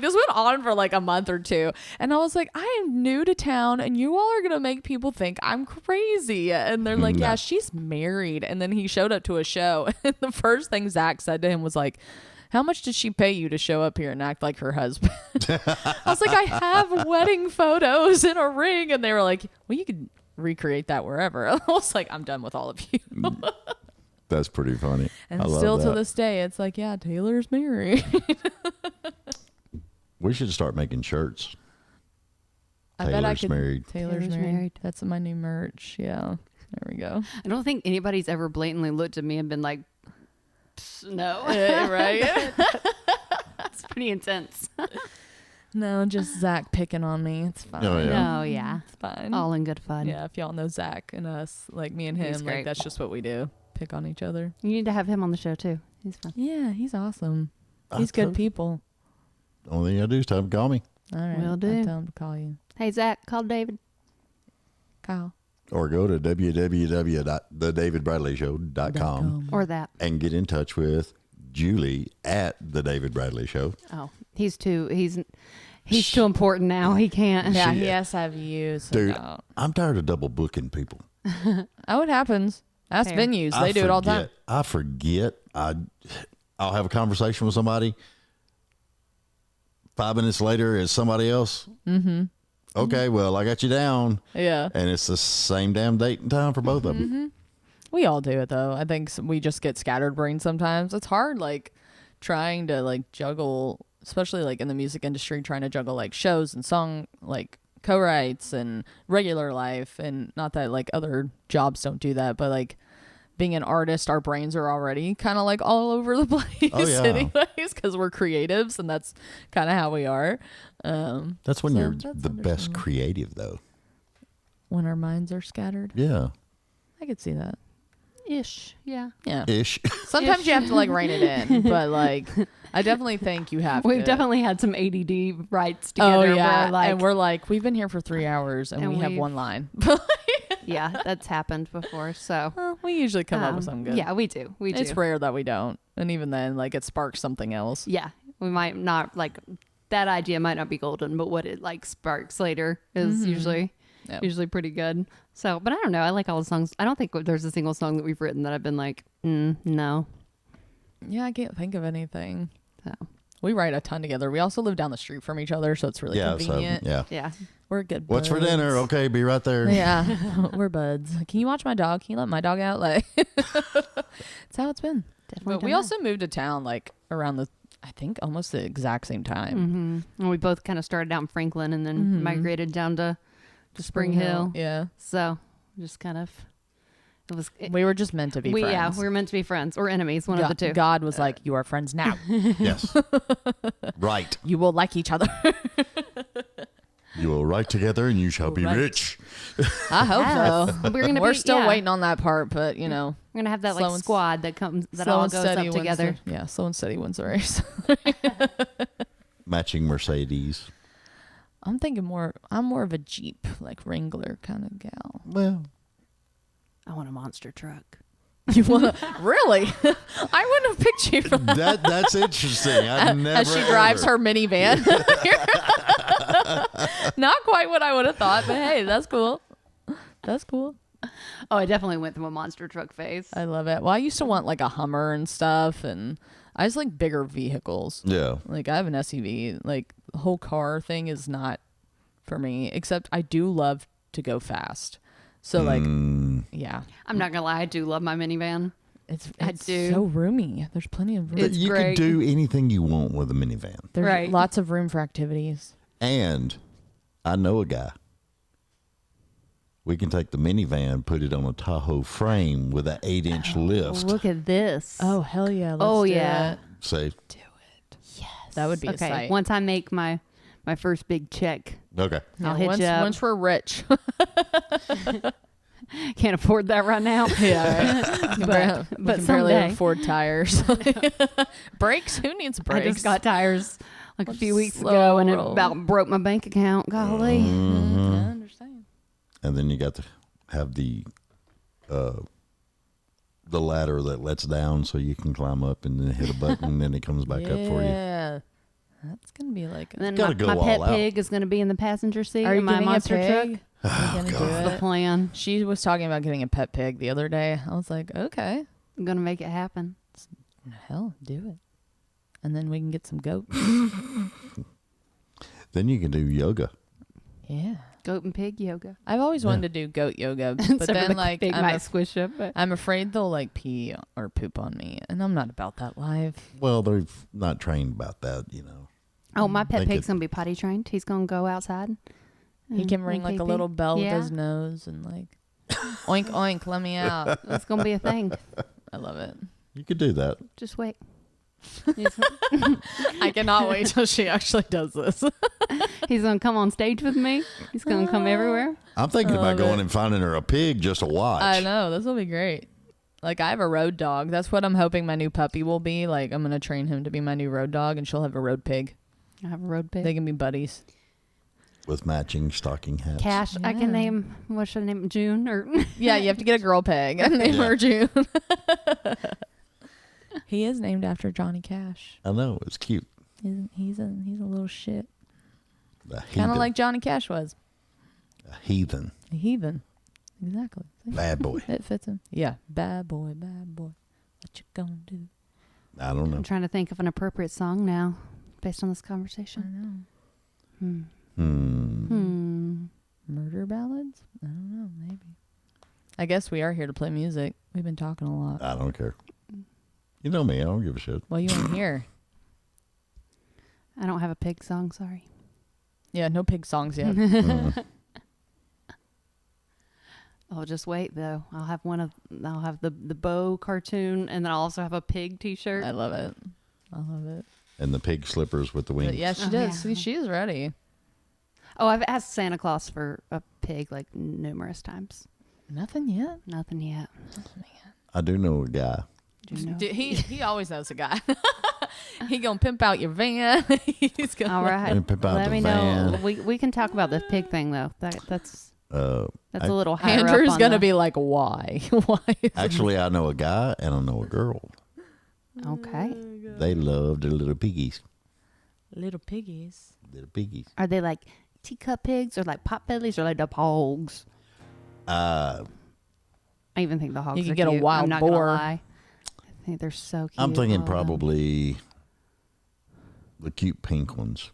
this went on for like a month or two, and I was like, I am new to town, and you all are gonna make people think I'm crazy. And they're like, No. yeah, she's married. And then he showed up to a show, and the first thing Zach said to him was like, how much did she pay you to show up here and act like her husband? I was like, I have wedding photos and a ring. And they were like, well, you could recreate that wherever. I was like, I'm done with all of you. That's pretty funny. And I love still to that. this day, it's like, yeah, Taylor's married. We should start making shirts. I bet I Taylor's could. married. Taylor's Taylor's married. married. That's my new merch. Yeah. There we go. I don't think anybody's ever blatantly looked at me and been like, no. Right? It's pretty intense. No, just Zach picking on me. It's fine. Oh, yeah. No, yeah. It's fine. All in good fun. Yeah, if y'all know Zach and us, like me and him, He's like great. that's just what we do. Pick on each other. You need to have him on the show too. He's fun. Yeah, he's awesome. I He's good told- people. Only thing I do is tell him, call me. All right. Will I'll do. tell him to call you. Hey, Zach, call David. Kyle. Or go to www.thedavidbradleyshow.com Or that. and get in touch with Julie at The David Bradley Show. Oh, he's too important now. He can't. Yeah, She- he has to have you. So Dude, no. I'm tired of double booking people. Oh, it happens. Ask Fair. venues. I They do it all the time. forget. I forget. I'll have a conversation with somebody. 5 minutes later, is somebody else. Mm-hmm. Okay, well, I got you down. Yeah. And it's the same damn date and time for both of them. We all do it though. I think we just get scattered brain sometimes. It's hard, like trying to like juggle, especially like in the music industry, trying to juggle like shows and song like co-writes and regular life. And not that like other jobs don't do that, but like being an artist, our brains are already kind of like all over the place Oh, yeah. anyways, because we're creatives and that's kind of how we are. That's when So you're that's the best understandable. creative, though. When our minds are scattered. Yeah. I could see that. Ish. Yeah. Yeah. Ish. Sometimes you have to like rein it in, but like I definitely think you have We've to. definitely had some ADD rights Oh together. yeah, Where, like, and we're like we've been here for 3 hours and, And we have we've- one line. yeah, that's happened before. So Well, we usually come up with something good. Yeah, we do. We do. It's rare that we don't, and even then, like it sparks something else. Yeah, we might not like that idea might not be golden, but what it like sparks later is usually Yep. usually pretty good. So, but I don't know. I like all the songs. I don't think there's a single song that we've written that I've been like, no. Yeah, I can't think of anything. So We write a ton together. We also live down the street from each other, so it's really Yeah. So, convenient. yeah. yeah, We're good. What's for buds. dinner? Okay, be right there. Yeah, we're buds. Can you watch my dog? Can you let my dog out? Like, that's how it's been. definitely. But we also moved to town like around the I think almost the exact same time. And we both kind of started out in Franklin and then migrated down to Spring Hill. Yeah. So just kind of, We were just meant to be friends. Yeah, we were meant to be friends or enemies, one of the two. God was like, you are friends now. Yes. Right. You will like each other. You will write together and you shall be Right. rich. I hope so. We're still waiting on that part, but you know. We're gonna have that slow like and- squad that comes that slow all and goes steady up wins together. Yeah, slow and steady wins the race. Matching Mercedes. I'm more of a Jeep, like Wrangler kind of gal. Well, I want a monster truck. You want really? I wouldn't have picked you for that's interesting. I've never as she drives ever- her minivan. Not quite what I would have thought, but hey, that's cool. That's cool. Oh, I definitely went through a monster truck phase. I love it. Well, I used to want like a Hummer and stuff, and I just like bigger vehicles. Yeah. Like I have an SUV. Like the whole car thing is not for me, except I do love to go fast. So like, yeah, I'm not gonna lie, I do love my minivan. it's I do. so roomy. There's plenty of room. But It's you great. can do anything you want with a minivan. There's Right. lots of room for activities. And I know a guy. We can take the minivan, put it on a Tahoe frame with an 8-inch lift. Look at this. Oh hell yeah! Let's Oh, do yeah. it. Say, Do it. Yes, that would be a okay. sight. Once I make my first big check, okay. Yeah, I'll hit once, you up. once we're rich. Can't afford that right now. Yeah, right. But- we but can barely someday. afford tires. Brakes? Who needs I brakes? just got tires like a Let's few weeks slow ago, and it roll. about broke my bank account. Golly. I understand. And then you got to have the ladder that lets down so you can climb up and then hit a button and then it comes back up for you. Yeah, that's gonna be like. And then Gotta my, go my all pet out. pig is going to be in the passenger seat Are you in my getting monster a pig? truck. Are you gonna God. do The it? plan. She was talking about getting a pet pig the other day. I was like, okay, I'm going to make it happen. hell, do it. And then we can get some goats. Then you can do yoga. Yeah. Goat and pig yoga. I've always wanted to do goat yoga, but Except for then the like pig might squish up. But I'm afraid they'll like pee or poop on me, and I'm not about that life. Well, they're not trained about that, you know. oh, my pet They pig's could- going to be potty trained. He's going to go outside. He can ring like a pee-pee. little bell Yeah. with his nose and like, oink oink, let me out. It's going to be a thing. I love it. You could do that. Just wait. I cannot wait till she actually does this. He's going to come on stage with me. He's going to come everywhere. I'm thinking I about love going it. and finding her a pig just to watch. I know, this will be great. Like I have a road dog. That's what I'm hoping my new puppy will be. Like I'm gonna train him to be my new road dog, and she'll have a road pig. I have a road pig. They can be buddies. With matching stocking hats. Cash. I Yeah. can name, what should I name? June or Yeah, you have to get a girl pig and name Yeah. her June. He is named after Johnny Cash. I know. It's cute. He's a little shit. A Kind heathen. of like Johnny Cash was. a heathen. A heathen. Exactly. Bad boy. It fits him. Yeah. Bad boy, bad boy. What you gonna do? I don't know. I'm trying to think of an appropriate song now based on this I conversation. know. Murder ballads? I don't know. Maybe. I guess we are here to play music. We've been talking a lot. I don't care. You know me. I don't give a shit. Well, you weren't here. I don't have a pig song, sorry. Yeah, no pig songs yet. Oh, just wait though. I'll have the bow cartoon, and then I'll also have a pig T-shirt. I love it. I love it. And the pig slippers with the wings. But yeah, she Oh, does. yeah. See, she is ready. Oh, I've asked Santa Claus for a pig like numerous times. Nothing yet. Nothing yet. I do know a guy. Do you know? Dude, he always knows a guy. He gonna pimp out your van. He's gonna. All right. And pimp out Let the me know. van. We can talk about the pig thing though. That's I- a little higher up Andrew's on gonna the- be like, why? Why? Actually, I know a guy and I know a girl. Okay. They love the little piggies. Little piggies. Little piggies. Are they like teacup pigs or like pot bellies or like the hogs? I even think the hogs. You could are get a cute. wild I'm not boar. Gonna lie. I think they're so cute. I'm thinking all of them. probably the cute pink ones.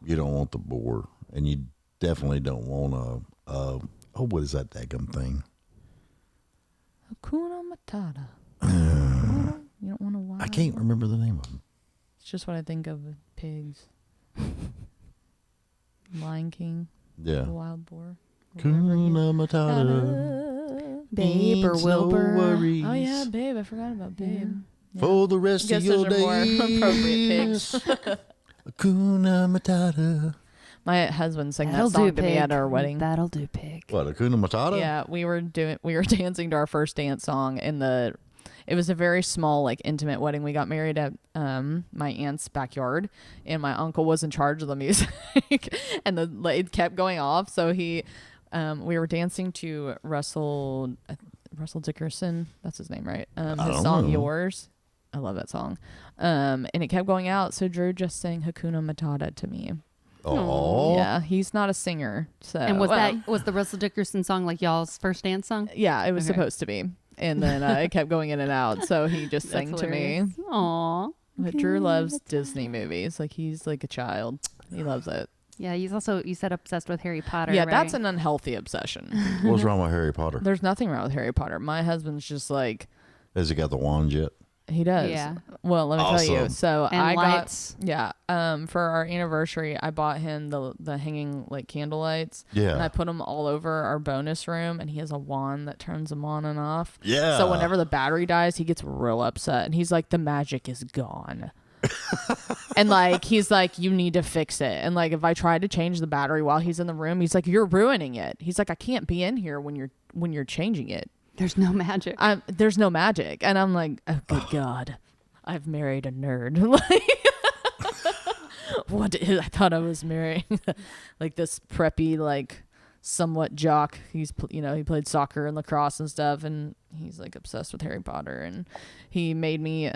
You don't want the boar, and you definitely don't want what is that daggum thing? Hakuna Matata. You don't want a wild I can't boar? remember the name of them. It's just what I think of with pigs. Lion King, Yeah. the wild boar. or whatever he- Kuna Matata. Babe or Needs no Wilbur. worries Oh yeah, Babe. I forgot about Babe. Yeah. For the rest Guess of your those are more appropriate days. pigs. Kuna Matata. My husband sang That'll that song do, to me pig. at our wedding. That'll do, pig. What, Kuna Matata? Yeah, we were dancing to our first dance song it was a very small, like, intimate wedding. We got married at my aunt's backyard, and my uncle was in charge of the music, and it kept going off. So we were dancing to Russell Dickerson. That's his name, right? His don't song know. "Yours." I love that song. And it kept going out. So Drew just sang Hakuna Matata to me. Oh. Yeah, he's not a singer. So And was well, was the Russell Dickerson song like y'all's first dance song? Yeah, it was Okay. supposed to be. And then it kept going in and out. So he just sang to me. Aw. But Drew loves Disney movies. Like, he's like a child. He loves it. Yeah, he's also, you said, obsessed with Harry Potter. Yeah, right? that's an unhealthy obsession. What's wrong with Harry Potter? There's nothing wrong with Harry Potter. My husband's just like, Has he got the wand yet? he does. Yeah. Well, let me tell you. Awesome. So And I lights. got, for our anniversary, I bought him the hanging, like, candle lights. Yeah. And I put them all over our bonus room, and he has a wand that turns them on and off. Yeah. So whenever the battery dies, he gets real upset, and he's like, the magic is gone. And like, he's like, you need to fix it. And like, if I try to change the battery while he's in the room, he's like, you're ruining it. He's like, I can't be in here when you're changing it. There's no magic. There's no magic. And I'm like, oh good God, I've married a nerd. Like, I thought I was marrying like this preppy, like, somewhat jock. He played soccer and lacrosse and stuff, and he's like obsessed with Harry Potter. And he made me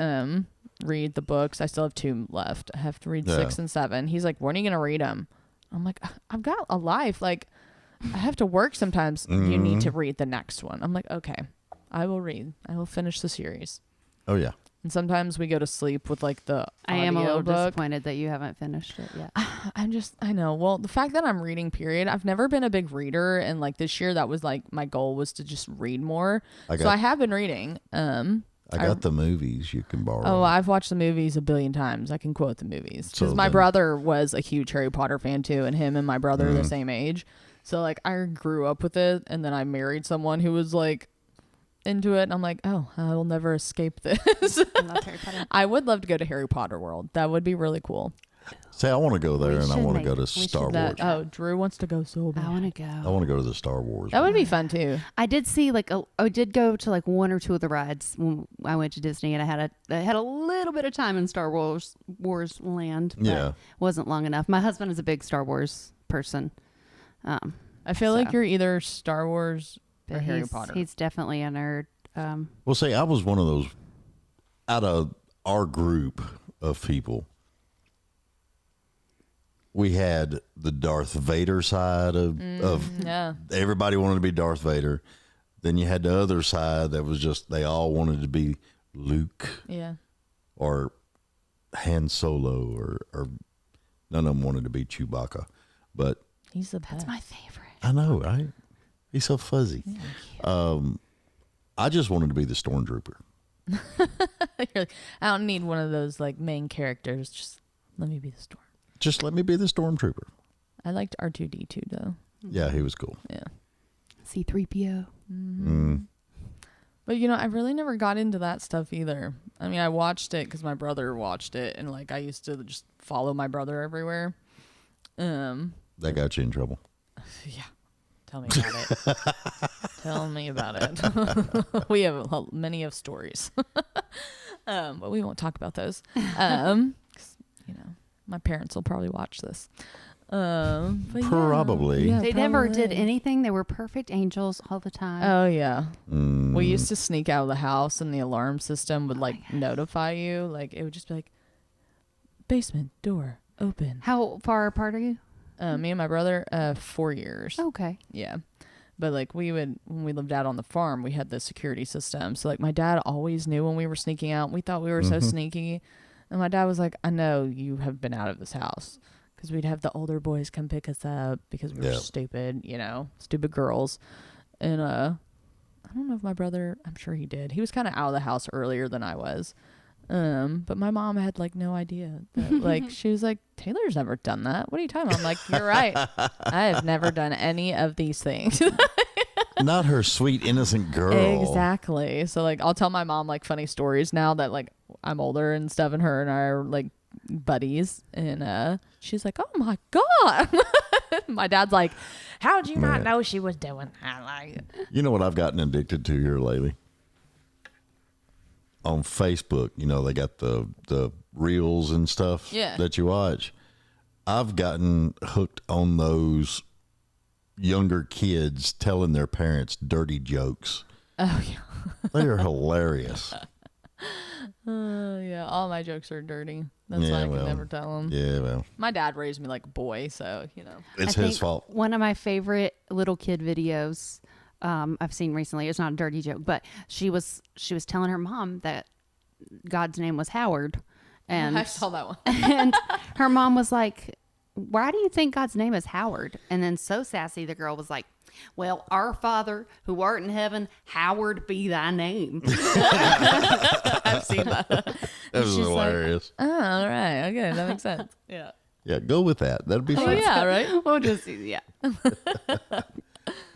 read the books. I still have 2 left. I have to read 6 and 7. He's like, when are you gonna read them? I'm like, I've got a life. Like, I have to work sometimes. You need to read the next one. I'm like, okay, I will read. I will finish the series. Oh, yeah. And sometimes we go to sleep with like the I am a little audiobook. disappointed that you haven't finished it yet. I know. Well, the fact that I'm reading, period, I've never been a big reader. And like this year, that was like my goal was to just read more. So I have been reading. I got the movies you can borrow. Oh, I've watched the movies a billion times. I can quote the movies. Because So my then- brother was a huge Harry Potter fan too. And him and my brother are the same age. So like I grew up with it. And then I married someone who was like into it. And I'm like, oh, I will never escape this. I love Harry Potter. I would love to go to Harry Potter World. That would be really cool. Say, I want to go there, We and I should want to make- go to we Star should Wars. Oh, Drew wants to go so bad. I want to I go. want to go to the Star Wars. That would be fun too. I did see I did go to like 1 or 2 of the rides when I went to Disney, and I had a little bit of time in Star Wars land. But Yeah. wasn't long enough. My husband is a big Star Wars person. I feel like So. you're either Star Wars or But Harry he's, Potter. He's definitely a nerd. Well, see, I was one of those out of our group of people. We had the Darth Vader side of Yeah. everybody wanted to be Darth Vader. Then you had the other side that was just they all wanted to be Luke Yeah. or Han Solo or none of them wanted to be Chewbacca. But He's the best. That's my favorite. I know, right? He's so fuzzy. I just wanted to be the Stormtrooper. You're like, I don't need one of those like main characters. Just let me be the storm. Just let me be the Stormtrooper. I liked R2D2 though. Yeah, he was cool. Yeah. C-3PO. But I really never got into that stuff either. I mean, I watched it because my brother watched it, and like I used to just follow my brother everywhere. That got you in trouble. Yeah. Tell me about it. Tell me about it. We have many of stories. But we won't talk about those. 'Cause, my parents will probably watch this. But yeah. Probably. Yeah, They never did probably. anything. They were perfect angels all the time. Oh, yeah. Mm. We used to sneak out of the house, and the alarm system would like notify you. Like it would just be like, basement door open. How far apart are you? Me and my brother, 4 years. Okay. Yeah. But like when we lived out on the farm, we had the security system. So like my dad always knew when we were sneaking out. We thought we were so sneaky. And my dad was like, I know you have been out of this house. Because we'd have the older boys come pick us up because we were stupid, stupid girls. And I don't know if my brother, I'm sure he did. He was kind of out of the house earlier than I was. But my mom had like no idea that, like, she was like, Taylor's never done that. What are you talking about? I'm like, you're right. I have never done any of these things. Not her sweet, innocent girl. Exactly. So like, I'll tell my mom like funny stories now that like I'm older and stuff, and her and I are like buddies, and she's like, oh my God. My dad's like, how'd you not know she was doing that? Like, you know what I've gotten addicted to here lately? On Facebook, you know, they got the reels and stuff that you watch. I've gotten hooked on those younger kids telling their parents dirty jokes. Oh, yeah. They are hilarious. Yeah, all my jokes are dirty. That's why I can never tell them. Yeah, well. My dad raised me like a boy, so, you know. It's his fault. One of my favorite little kid videos I've seen recently, it's not a dirty joke, but she was telling her mom that God's name was Howard. And I saw that one. And her mom was like, why do you think God's name is Howard? And then so sassy, the girl was like, well, our Father who art in heaven, Howard be thy name. I've seen that. That was hilarious. Like, oh, all right. Okay, that makes sense. Yeah. Yeah, go with that. That'd be Oh, fun. yeah, right? We'll just, yeah.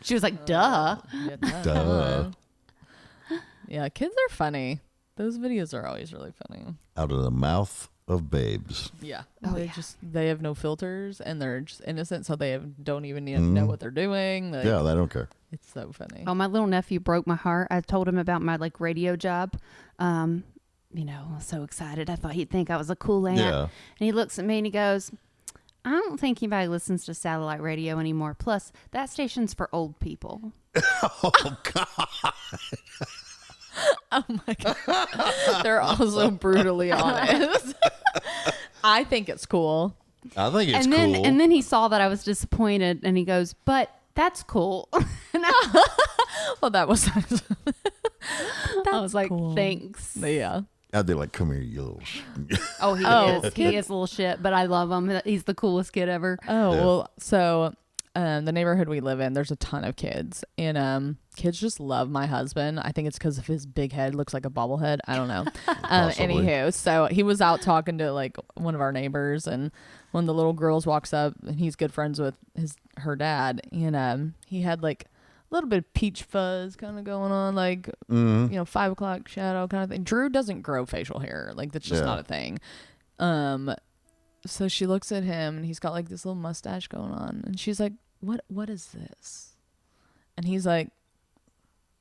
She was like, duh. Yeah, Duh. Yeah, kids are funny. Those videos are always really funny. Out of the mouth of babes. Yeah. Oh, they yeah. they have no filters, and they're just innocent, so they don't even need to know what they're doing. Like, Yeah, they don't care. it's so funny. Oh, my little nephew broke my heart. I told him about my like radio job. You know, I was so excited. I thought he'd think I was a cool aunt. Yeah. And he looks at me and he goes, I don't think anybody listens to satellite radio anymore. Plus, that station's for old people. Oh, God. Oh my God. They're also brutally honest. I think it's cool. I think it's and then cool. and then he saw that I was disappointed and he goes, but that's cool. Well, that was nice. I was like, cool. thanks. Yeah. I'd be like, come here, you little Oh, he Oh, is. He is a little shit, but I love him. He's the coolest kid ever. Oh, Yeah. well, so the neighborhood we live in, there's a ton of kids, and kids just love my husband. I think it's because of his big head, looks like a bobblehead. I don't know. Possibly. Anywho, so he was out talking to like one of our neighbors, and one of the little girls walks up, and he's good friends with her dad, and he had like a little bit of peach fuzz kind of going on, like you know, 5 o'clock shadow kind of thing. Drew doesn't grow facial hair, like that's just not a thing. So she looks at him, and he's got like this little mustache going on, and she's like, what is this? And he's like,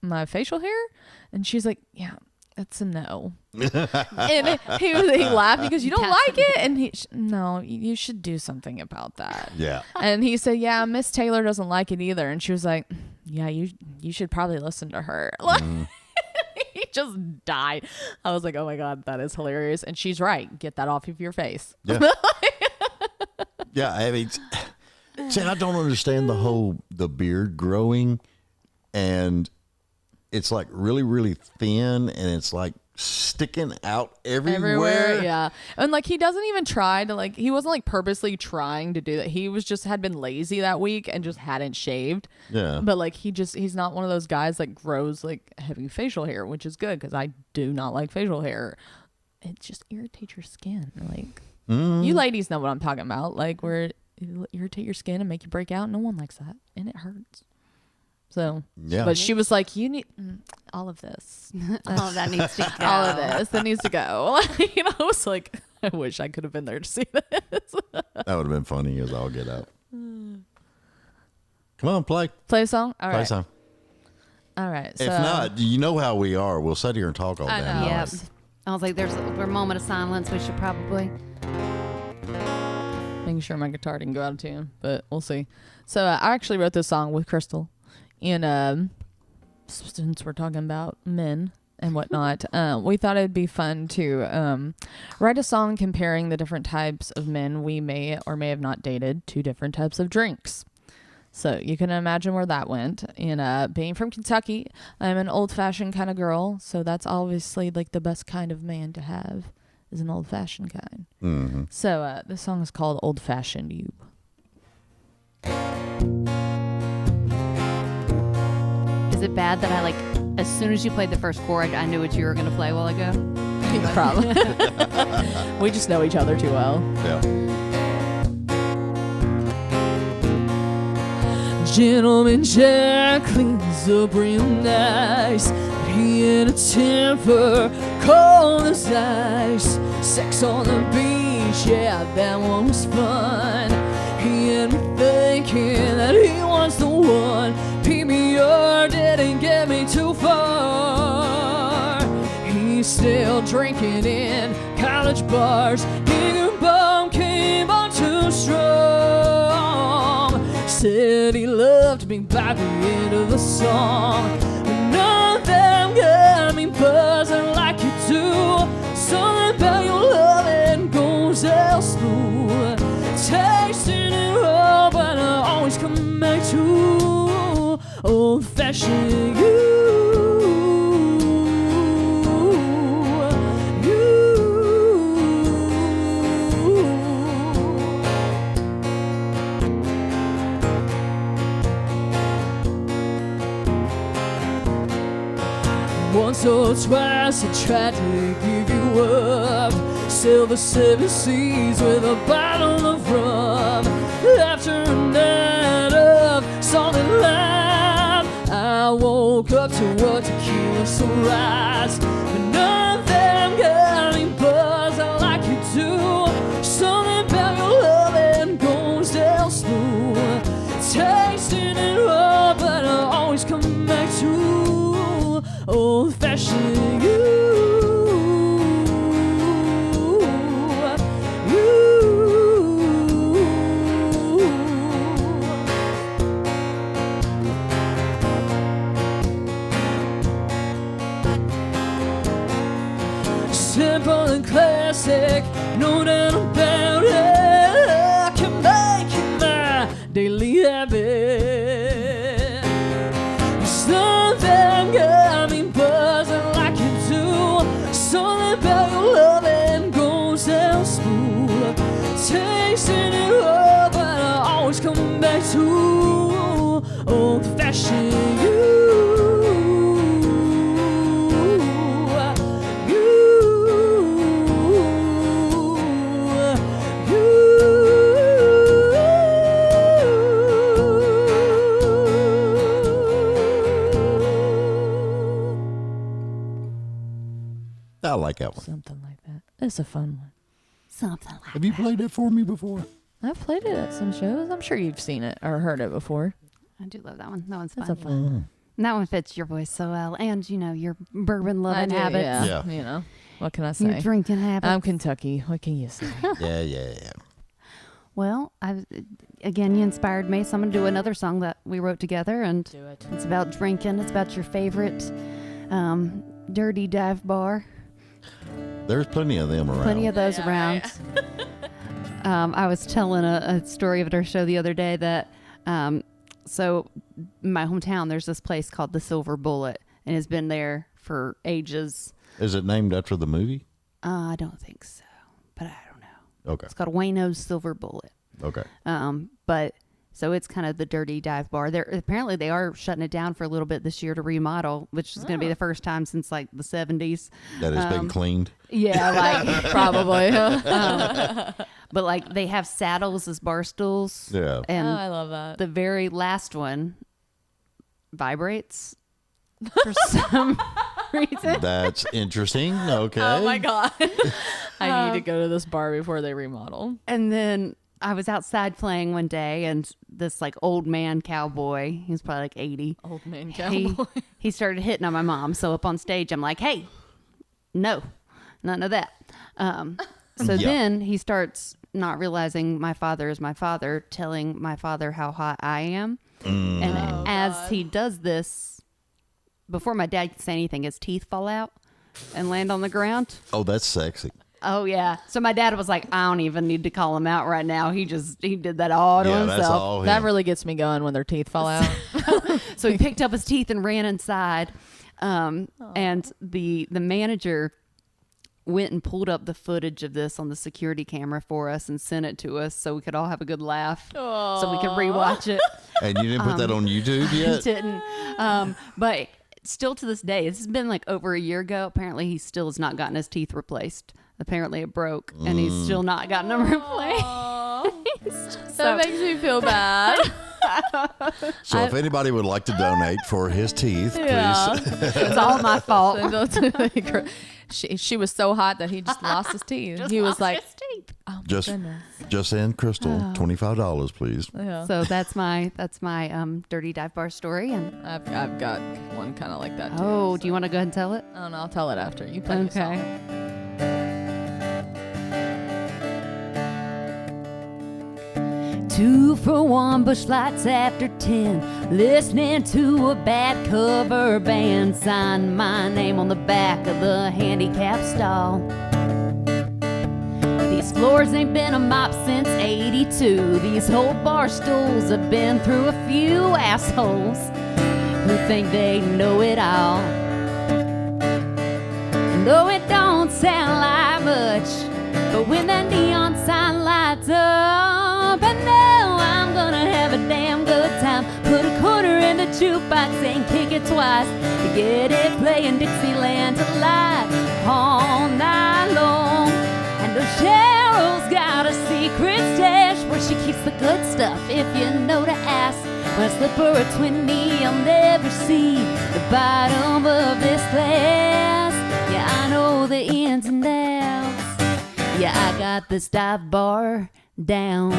my facial hair? And she's like, yeah, that's a no. And he laughed because you don't like it, and no, you should do something about that. Yeah. And he said, yeah, Miss Taylor doesn't like it either. And she was like, yeah, you should probably listen to her. Like, he just died. I was like, oh my God, that is hilarious. And she's right. Get that off of your face. Yeah. Yeah, I mean, see, I don't understand the beard growing, and it's like really, really thin, and it's like sticking out everywhere. Yeah. And like, he doesn't even try to, like, he wasn't like purposely trying to do that. He was just had been lazy that week and just hadn't shaved. Yeah. But like, he's not one of those guys that grows like heavy facial hair, which is good because I do not like facial hair. It just irritates your skin. Like, you ladies know what I'm talking about. Like, where it'll irritate your skin and make you break out. No one likes that, and it hurts. So, Yeah. But she was like, you need all of this. All of that needs to go. All of this that needs to go. You know, it's like, I wish I could have been there to see this. That would have been funny as all get out. Come on, play. Play a song? All Play right. some. All right. So, If not, you know how we are. We'll sit here and talk all I day. know. Yep. I was like, there's a moment of silence. We should probably. making sure my guitar didn't go out of tune, but we'll see. So I actually wrote this song with Krystal, and since we're talking about men and whatnot, we thought it'd be fun to write a song comparing the different types of men we may or may have not dated to different types of drinks. So you can imagine where that went. And being from Kentucky, I'm an old-fashioned kind of girl, so that's obviously like the best kind of man to have is an old-fashioned kind. Mm-hmm. So this song is called Old Fashioned You. Is it bad that I like, as soon as you played the first chord, I knew what you were going to play a while ago? Probably. We just know each other too well. Yeah. Gentleman Jack cleans up real nice, but he in a temper, cold as ice. Sex on the beach, yeah, that one was fun. He had me thinking that he was the one. PBR didn't get me too far. He's still drinking in college bars. Nigger bomb came on too strong. Said he loved me by the end of the song. But none of them got me buzzing like you do. Something about your loving goes out smooth. Tasting it all, but I always come back to old-fashioned you. Once or twice I tried to give you up, sail the 7 seas with a bottle of rum. After a night of salt and lime, I woke up to a tequila sunrise. But none of them got me buzzing like you do. Something about your loving goes down smooth. Tasting it all, but I always come back to old-fashioned you. Simple and classic, no doubt about it. I can make it my daily habit. Some of them got me buzzing like you do. Something about your loving goes down smooth. Tasting it all, but I always come back to old-fashioned you. I like that one. Something like that. It's a fun one. Something like Have you played it for me before? I've played it at some shows. I'm sure you've seen it or heard it before. I do love that one. That one's It's fun. a fun one. And that one fits your voice so well, and your bourbon loving habits, Yeah. Yeah. You know, what can I your say? drinking habits. I'm Kentucky. What can you say? Yeah. Well, again, you inspired me, so I'm gonna do another song that we wrote together, and Do it. it's about drinking. It's about your favorite dirty dive bar. There's plenty of them around. Plenty of those around. I was telling a story at our show the other day that so in my hometown there's this place called the Silver Bullet, and it's been there for ages. Is it named after the movie? I don't think so, but I don't know. Okay. It's called Wayno's Silver Bullet. Okay. But so it's kind of the dirty dive bar. Apparently they are shutting it down for a little bit this year to remodel, which is going to be the first time since like the 70s. That has been cleaned. Yeah, like Probably. but like they have saddles as bar stools. Yeah. And I love that. the very last one vibrates for some reason. That's interesting. Okay. Oh my god. I need to go to this bar before they remodel. And then I was outside playing one day, and this like old man cowboy, he was probably like 80. Old man He, cowboy. he started hitting on my mom. So up on stage, I'm like, hey, no, none of that. So Yeah. then he starts not realizing my father is my father, telling my father how hot I am. And as he does this, before my dad can say anything, his teeth fall out and land on the ground. Oh, that's sexy. Oh yeah. So my dad was like, I don't even need to call him out right now. He did that all to Yeah, himself. that's all That him. really gets me going when their teeth fall out. So he picked up his teeth and ran inside. And the manager went and pulled up the footage of this on the security camera for us and sent it to us so we could all have a good laugh. So we could rewatch it. And you didn't put that on YouTube He yet? didn't. But still to this day, this has been like over a year ago. Apparently, he still has not gotten his teeth replaced. Apparently, it broke, and he's still not gotten them replaced. That makes me feel bad. So if anybody would like to donate for his teeth, please. It's all my fault. She was so hot that he just lost his teeth. He was like, oh my goodness. Just send Krystal $25, please. Yeah. So that's my dirty dive bar story. And I've got one kind of like that too. oh, do you want to go ahead and tell it? Oh, no, I'll tell it after you play your song. 2 for 1, bush lights after 10. Listening to a bad cover band. Sign my name on the back of the handicap stall. These floors ain't been a mop since 82. These whole bar stools have been through a few assholes who think they know it all. Though it don't sound like much, but when that neon sign lights up, I know I'm gonna have a damn good time. Put a quarter in the jukebox and kick it twice to get it playing Dixieland delight all night long. And the Cheryl's got a secret stash where she keeps the good stuff if you know to ask. When I slip her a 20, I'll never see the bottom of this glass. Yeah, I know the ins and outs. Yeah, I got this dive bar down.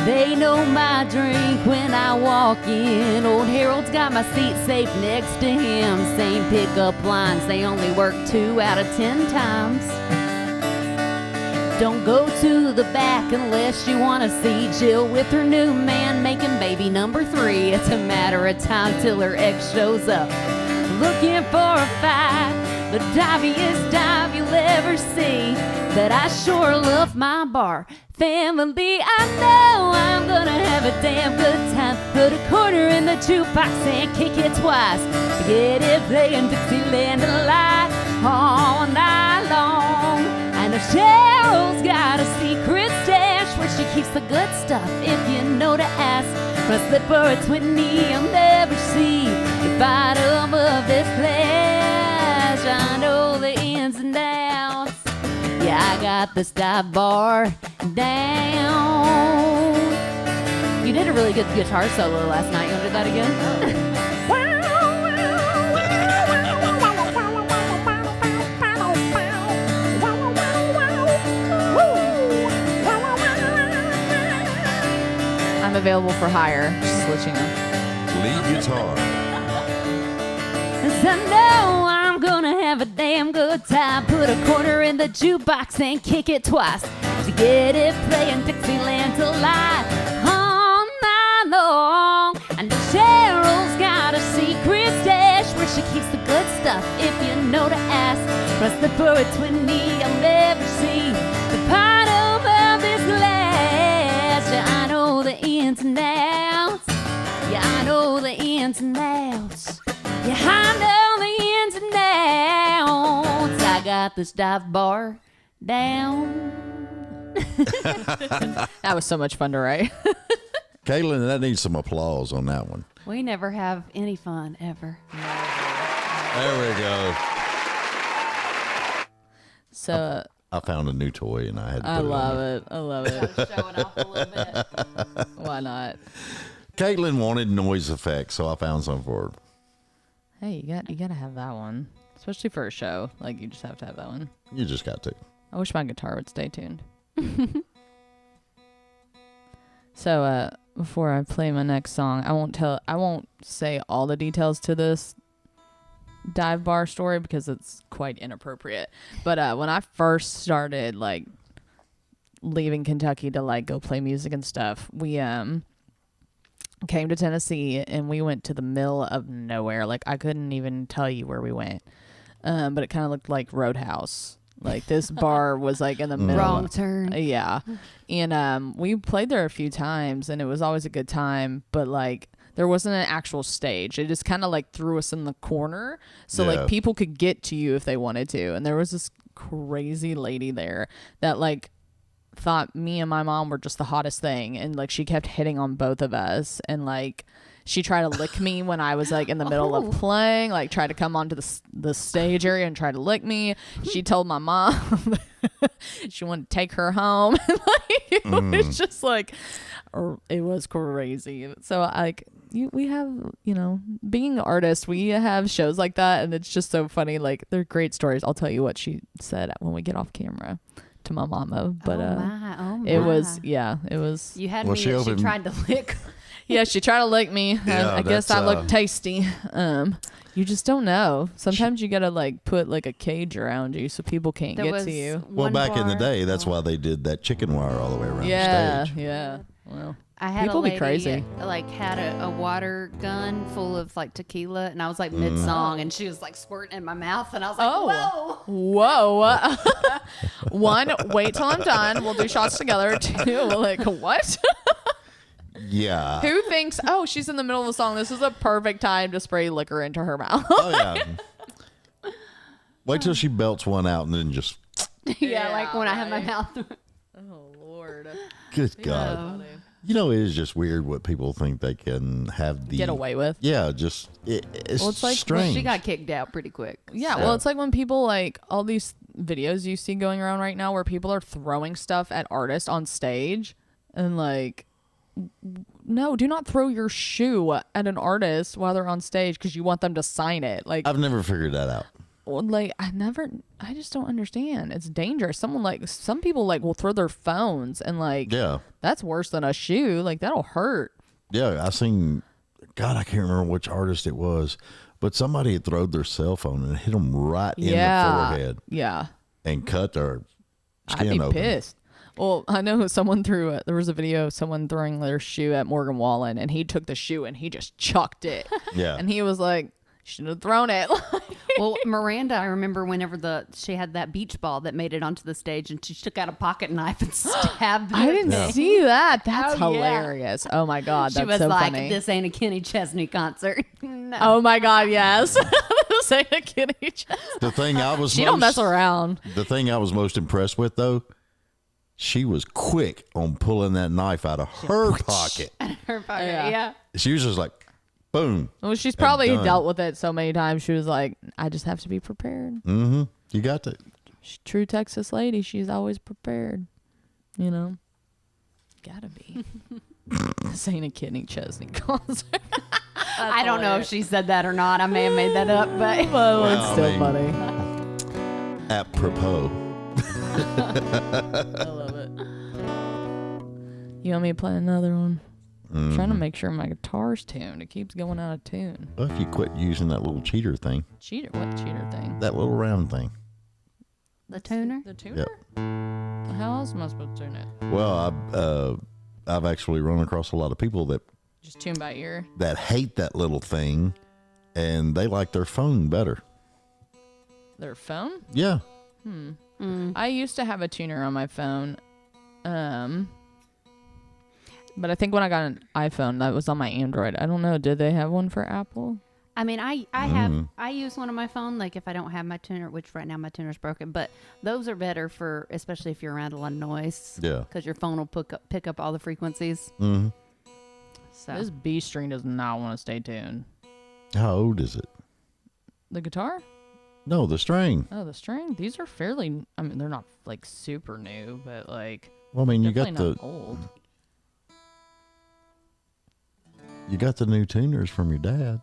They know my drink when I walk in. Old Harold's got my seat safe next to him. Same pickup lines, they only work 2 out of 10 times. Don't go to the back unless you want to see Jill with her new man making baby number 3. It's a matter of time till her ex shows up looking for a fight. The diviest dive you'll ever see. But I sure love my bar family. I know I'm gonna have a damn good time. Put a quarter in the jukebox and kick it twice. Get it playing Dixieland Delight all night long. And if Cheryl's got a secret stash where she keeps the good stuff if you know to ask. For a slip or a 20, I'll never see the bottom of this glass. I know the ins and outs. Yeah, I got this dive bar down. You did a really good guitar solo last night. You want to do that again? I'm available for hire. Just to let you know. Lead guitar. 'Cause I know I'm gonna have a damn good time. Put a quarter in the jukebox and kick it twice to get it playing Dixieland Delight all night long. And Cheryl's got a secret stash where she keeps the good stuff if you know to ask. Press the for a 20, I'll never see the bottom of this glass. Yeah, I know the ins and outs. Yeah, I know the ins and outs. Yeah, I know the ins and outs. I got this dive bar down. That was so much fun to write. Caitlin, that needs some applause on that one. We never have any fun ever. There we go. So I found a new toy and I had to I put it on love there. it. I love it. Showing off a little bit. Why not? Caitlin wanted noise effects, so I found some for her. Hey, you gotta have that one, especially for a show. Like you just have to have that one. You just got to. I wish my guitar would stay tuned. So before I play my next song, I won't say all the details to this dive bar story because it's quite inappropriate. But when I first started like leaving Kentucky to like go play music and stuff, we came to Tennessee and we went to the middle of nowhere. Like I couldn't even tell you where we went. But it kind of looked like Roadhouse. Like this bar was like in the middle. Wrong turn. Yeah. And we played there a few times and it was always a good time, but like there wasn't an actual stage. It just kind of like threw us in the corner. So Yeah. like people could get to you if they wanted to. And there was this crazy lady there that like thought me and my mom were just the hottest thing, and like she kept hitting on both of us, and like she tried to lick me when I was like in the middle of playing, like tried to come onto the stage area and try to lick me. She told my mom she wanted to take her home. Like, it was just like, it was crazy. So like we have, you know, being artists, we have shows like that, and it's just so funny. Like they're great stories. I'll tell you what she said when we get off camera to my mama, but it was it was. You had Well, me. she She opened- tried to lick. Yeah, she tried to lick me. Yeah, I guess that's, I look tasty. You just don't know. Sometimes you gotta like put like a cage around you so people can't There get was to you. Well, one back in the bar- day, that's why they did that chicken wire all the way around Yeah, the stage. yeah. Well, I had people a lady, be crazy. like had a water gun full of like tequila, and I was like mid song, and she was like squirting in my mouth, and I was like, Whoa. One, wait till I'm done. We'll do shots together. Two, like what? Yeah. Who thinks, oh, she's in the middle of a song. This is a perfect time to spray liquor into her mouth. Oh, yeah. Wait till she belts one out and then just, yeah, like when I have my mouth. Oh, Lord. good God. You know, it is just weird what people think they can have the Get away with. Yeah, just it's, Well, it's like- strange. She got kicked out pretty quick. Yeah, So- well, it's like when people like all these videos you see going around right now where people are throwing stuff at artists on stage, and like, no, do not throw your shoe at an artist while they're on stage because you want them to sign it. Like, I've never figured that out. I just don't understand. It's dangerous. Some people like will throw their phones, and like, Yeah. that's worse than a shoe. Like, that'll hurt. Yeah, I seen, God, I can't remember which artist it was, but somebody had thrown their cell phone and hit them right in the forehead Yeah. and cut their I'd skin be open. pissed. Well, I know someone threw it. There was a video of someone throwing their shoe at Morgan Wallen, and he took the shoe and he just chucked it. Yeah. And he was like, shouldn't have thrown it. Well, Miranda, I remember whenever she had that beach ball that made it onto the stage, and she took out a pocket knife and stabbed. I didn't Yeah. see that. That's Oh, yeah. hilarious. Oh my God. She That's was so like, funny. "This ain't a Kenny Chesney concert." No. Oh my God. Yes. This ain't a kitty chest. The thing I was She don't mess around. The thing I was most impressed with, though, she was quick on pulling that knife out of her pocket. Her pocket, Yeah. yeah. She was just like, boom. Well, she's probably done. dealt with it so many times. She was like, I just have to be prepared. Mm-hmm. You got to. True Texas lady. She's always prepared. You know? Gotta be. This ain't a Kenny Chesney concert. I don't know if she said that or not. I may have made that up, but Well, Well, it's I still mean- funny. Apropos. I love it. You want me to play another one? I'm trying to make sure my guitar's tuned. It keeps going out of tune. Well, if you quit using that little cheater thing, Cheater? What cheater thing? that little round thing. the tuner. The tuner? How else am I supposed to tune it? Well, I've actually run across a lot of people Just tune by ear. that hate that little thing, and they like their phone better. Their phone? Yeah. I used to have a tuner on my phone. But I think when I got an iPhone, that was on my Android. I don't know. Did they have one for Apple? I mean, I use one on my phone, like if I don't have my tuner, which right now my tuner's broken, but those are better for, especially if you're around a lot of noise. Yeah. Because your phone will pick up all the frequencies. Mm-hmm. So This B string does not want to stay tuned. How old is it? The guitar? No, the string. Oh, the string? These are fairly, I mean, they're not like super new, but like, Well, I mean, you definitely got not old. the new tuners from your dad.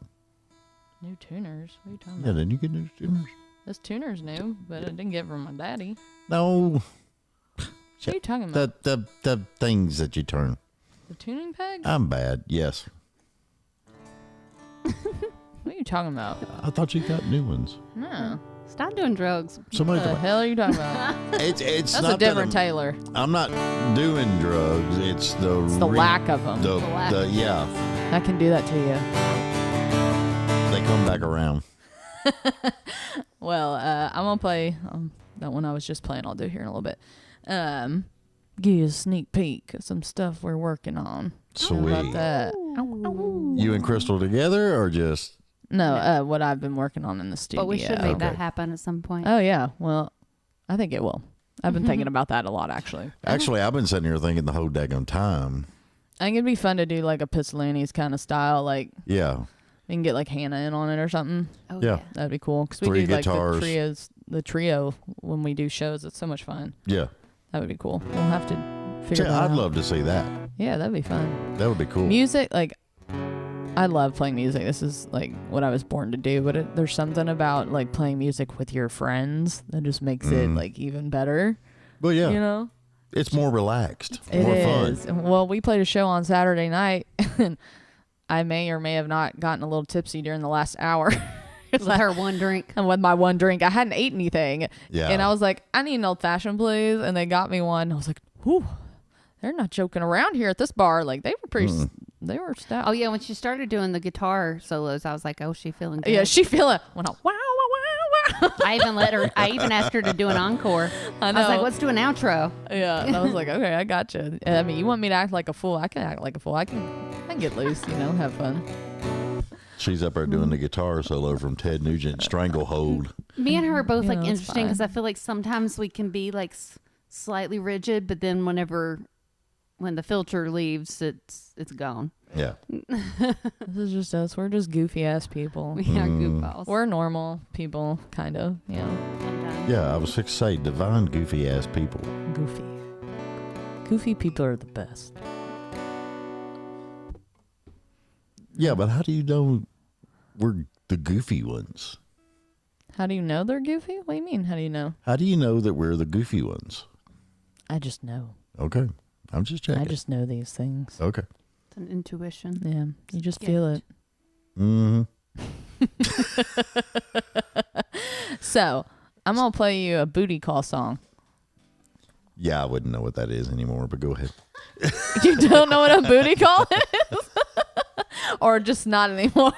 New tuners? What are you talking Yeah, about? didn't you get new tuners? This tuner's new, but I didn't get it from my daddy. No, What are you talking about? the things that you turn. The tuning peg? I'm bad. Yes, What are you talking about? I thought you got new ones. No. stop doing drugs. Somebody. What the hell are you talking about? It's That's not a different that Taylor. I'm not doing drugs. It's the lack of 'em. The, The lack. yeah, I can do that to you. they come back around. Well, I'm gonna play that one I was just playing. I'll do here in a little bit. Give you a sneak peek of some stuff we're working on. How about Sweet. that? You and Krystal together, or just? No, what I've been working on in the studio. But we should make that Okay. happen at some point. Oh yeah, well, I think it will. I've been thinking about that a lot, actually. Actually, I've been sitting here thinking the whole daggone time. I think it'd be fun to do like a Pizzolini's kind of style. Like, Yeah. we can get like Hannah in on it or something. Oh, Yeah. That'd be cool. Because we 3 do like guitars. the trio when we do shows. It's so much fun. Yeah. That would be cool. We'll have to figure that out. I'd love to see that. Yeah, that'd be fun. That would be cool. Music, like, I love playing music. This is like what I was born to do. But there's something about like playing music with your friends that just makes it like even better. Well, yeah. You know? It's more relaxed. It more is. fun. Well, we played a show on Saturday night, and I may or may have not gotten a little tipsy during the last hour. With her one drink. And with my one drink, I hadn't ate anything. Yeah. And I was like, I need an old fashioned, please. And they got me one. I was like, whew, they're not joking around here at this bar. Like, they were pretty, they were stout. Oh, yeah. When she started doing the guitar solos, I was like, oh, she feeling good. Yeah, she feeling, went out, wow, wow, wow, wow. I even asked her to do an encore. I I was like, know. let's do an outro. Yeah. And I was like, okay, I got you. I mean, you want me to act like a fool? I can act like a fool. I can get loose, have fun. She's up there doing the guitar solo from Ted Nugent, Stranglehold. Me and her are both Yeah, like that's interesting because fine. I feel like sometimes we can be like slightly rigid, but then when the filter leaves, it's gone. Yeah. This is just us. We're just goofy ass people. We are goofballs. We're normal people, kind of, Sometimes. Yeah, I was fixed to say divine goofy ass people. Goofy. Goofy people are the best. Yeah, but how do you know we're the goofy ones? How do you know they're goofy? What do you mean? How do you know? How do you know that we're the goofy ones? I just know. Okay. I'm just checking. I just know these things. Okay. It's an intuition. Yeah, you just feel it. Mm-hmm. So, I'm going to play you a booty call song. Yeah, I wouldn't know what that is anymore, but go ahead. You don't know what a booty call is? Or just not anymore?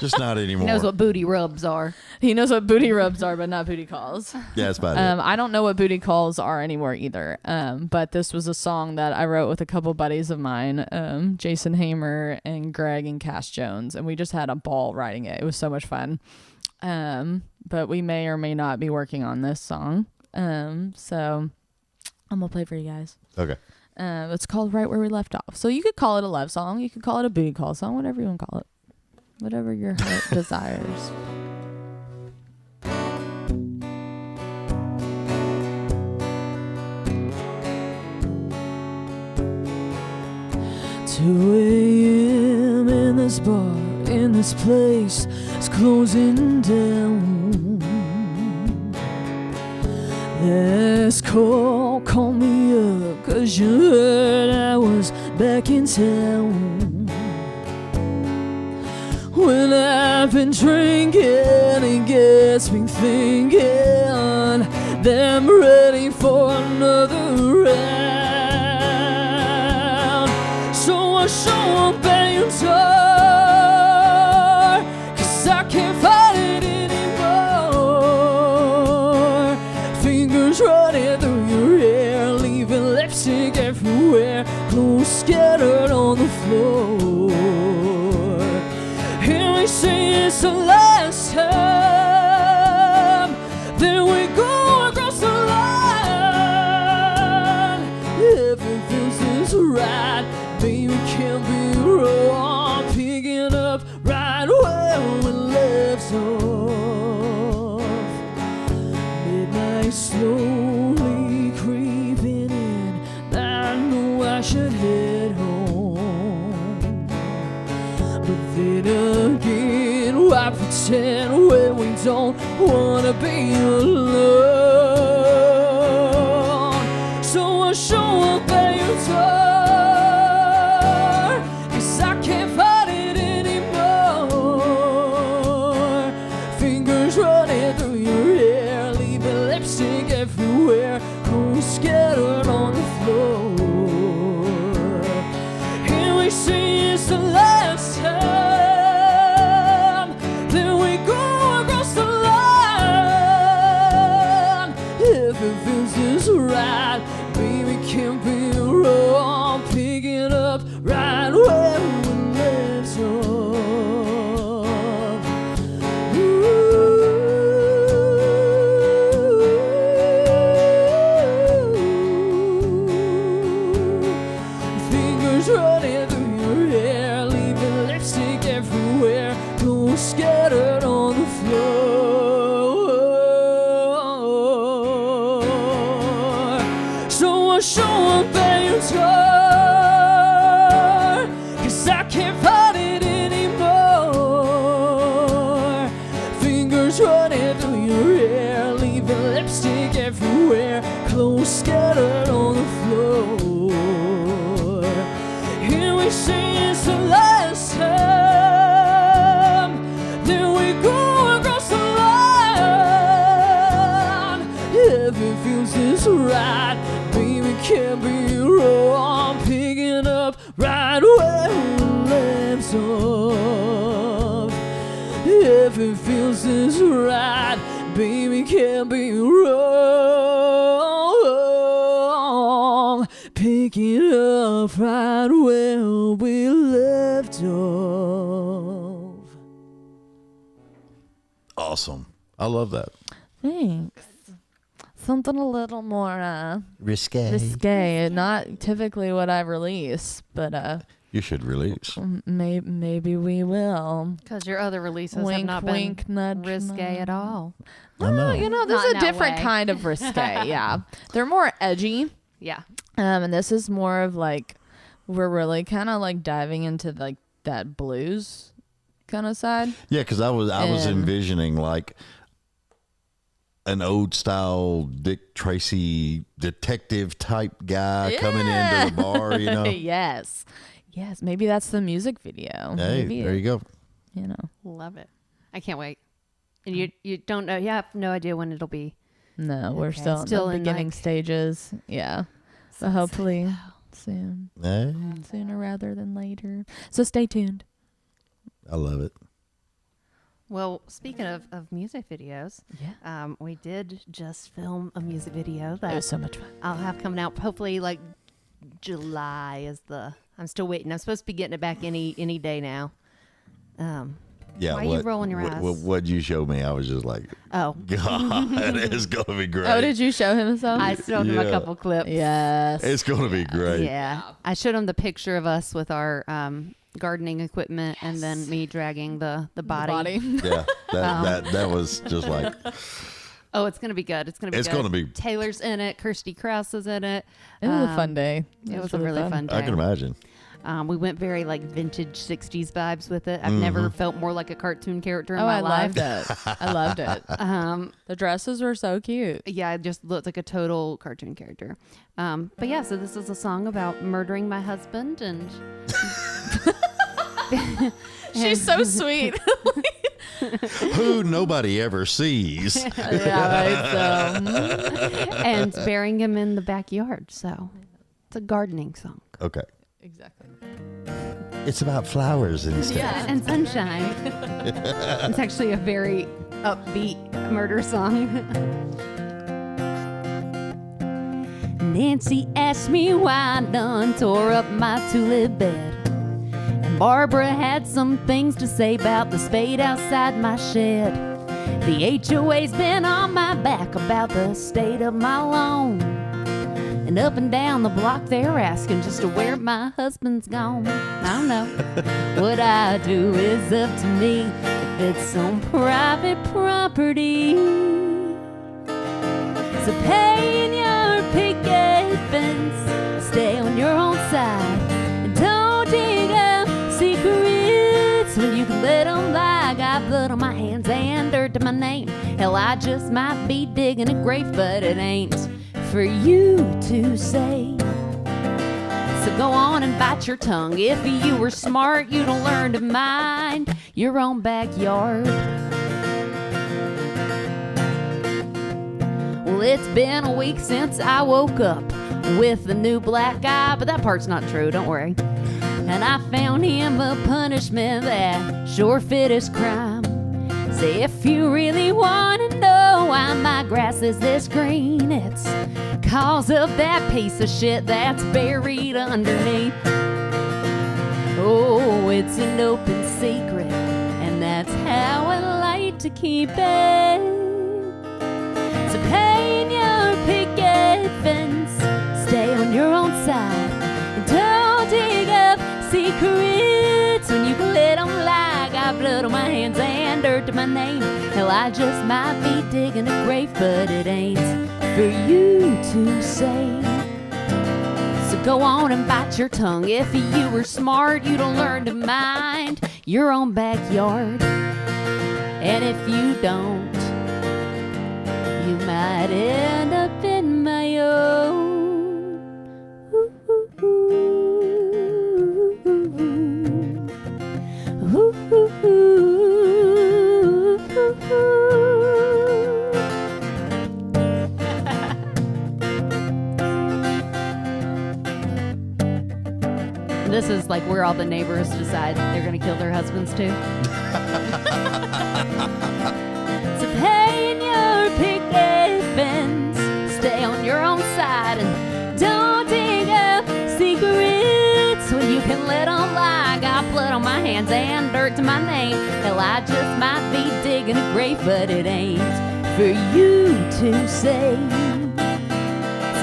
Just not anymore. He knows what booty rubs are. He knows what booty rubs are, but not booty calls. Yeah, that's about it. I don't know what booty calls are anymore either. But this was a song that I wrote with a couple buddies of mine, Jason Hamer and Greg and Cass Jones, and we just had a ball writing it. It was so much fun. But we may or may not be working on this song. So I'm gonna play for you guys. Okay. It's called Right Where We Left Off. So you could call it a love song, you could call it a booty call song, whatever you want to call it. Whatever your heart desires. Two a.m. in this bar, in this place, it's closing down. Last call me up, 'cause you heard I was back in town. When I've been drinking, it gets me thinking that I'm ready for another round. So I show up at your door, 'cause I can't fight it anymore. Fingers running through your hair, leaving lipstick everywhere, clothes scattered on the floor. And we say it's the last time, then we go across the line. Everything feels this right, baby, can't be wrong. Picking up right where we left off. Midnight slowly creeping in, I know I should head home. But then again, why pretend when we don't wanna be alone? So I show up at your door, 'cause I can't fight it anymore. Fingers running through your hair, leaving lipstick everywhere, clothes scattered on the floor. And we say it's the last time, then we go across the line. If it feels this right, baby, can't be wrong. running through your hair, leaving lipstick everywhere, clothes scattered on the floor. So I show up at your door, 'cause I can't find it anymore. Fingers running through your hair, leaving lipstick everywhere, clothes scattered on the floor. Here we say it's the last time, then we go across the line. If it feels this right, baby, can't be wrong. Picking up right where we left off. If it feels this right, baby, can't be wrong. Picking up right where we left off. Awesome. I love that. Thanks. Something a little more Risque. not typically what I release, but You should release. maybe we will. Because your other releases have Wink, not wink, been nudge, risque nudge. at all. I know. You know, Not there's in a that different way. kind of risque. Yeah, they're more edgy. Yeah. And this is more of like, we're really kind of like diving into like that blues kind of side. Yeah, because I was And- envisioning like an old style Dick Tracy detective type guy coming into the bar, you know. Yes. Maybe that's the music video. Hey, Maybe there you go. You know, Love it. I can't wait. And you don't know. You have no idea when it'll be. no, we're Okay. still Still in the in, beginning like- stages. Yeah. So hopefully soon, Hey, sooner rather than later. So stay tuned. I love it. Well, speaking of music videos, Yeah. we did just film a music video It was that so much fun. I'll have coming out hopefully like July is the. I'm still waiting. I'm supposed to be getting it back any day now. Yeah. Why are you rolling your eyes? What you showed me, I was just like, Oh, God, it's gonna be great. Oh, did you show him some? I showed him a Yeah. couple clips. Yes. It's gonna be great. Yeah. I showed him the picture of us with our gardening equipment and then me dragging the body. Yeah, that was just like, Oh, it's gonna be good. It's gonna be. It's good. gonna be- Taylor's in it. Kirsty Krause is in it. It was a fun day. It was a really fun day. I can imagine. We went very like vintage '60s vibes with it. I've never felt more like a cartoon character in Oh, my I life. loved it. I loved it. The dresses were so cute. Yeah, it just looked like a total cartoon character. But yeah, so this is a song about murdering my husband and. She's so sweet. Who nobody ever sees. Yeah, right. So, and burying him in the backyard. So it's a gardening song. Okay. exactly. It's about flowers and stuff. Yeah. And sunshine. It's actually a very upbeat murder song. Nancy asked me why I done tore up my tulip bed. And Barbara had some things to say about the spade outside my shed. The HOA's been on my back about the state of my lawn. And up and down the block they're asking just to where my husband's gone. I don't know. What I do is up to me if it's on private property. So pay in your picket fence, stay on your own side, and don't dig up secrets when you can let them lie. Got blood on my hands and dirt to my name. Hell, I just might be digging a grave, but it ain't for you to say. So go on and bite your tongue. If you were smart, you'd learn to mind your own backyard. Well, it's been a week since I woke up with a new black eye, but that part's not true, don't worry. And I found him a punishment that sure fit his crime. Say, if you really want to know why my grass is this green, it's cause of that piece of shit that's buried underneath. Oh, it's an open secret, and that's how I like to keep it. So paint your picket fence, stay on your own side, and don't dig up on my hands and dirt to my name. Hell, I just might be digging a grave, but it ain't for you to say. So go on and bite your tongue. If you were smart, you'd learn to mind your own backyard. And if you don't, you might end up in my own. This is like where all the neighbors decide they're going to kill their husbands too. So pay in your picket fence, stay on your own side, and don't dig up secrets when you can let them lie. Got blood on my hands and dirt to my name. Hell, I just might be digging a grave, but it ain't for you to say.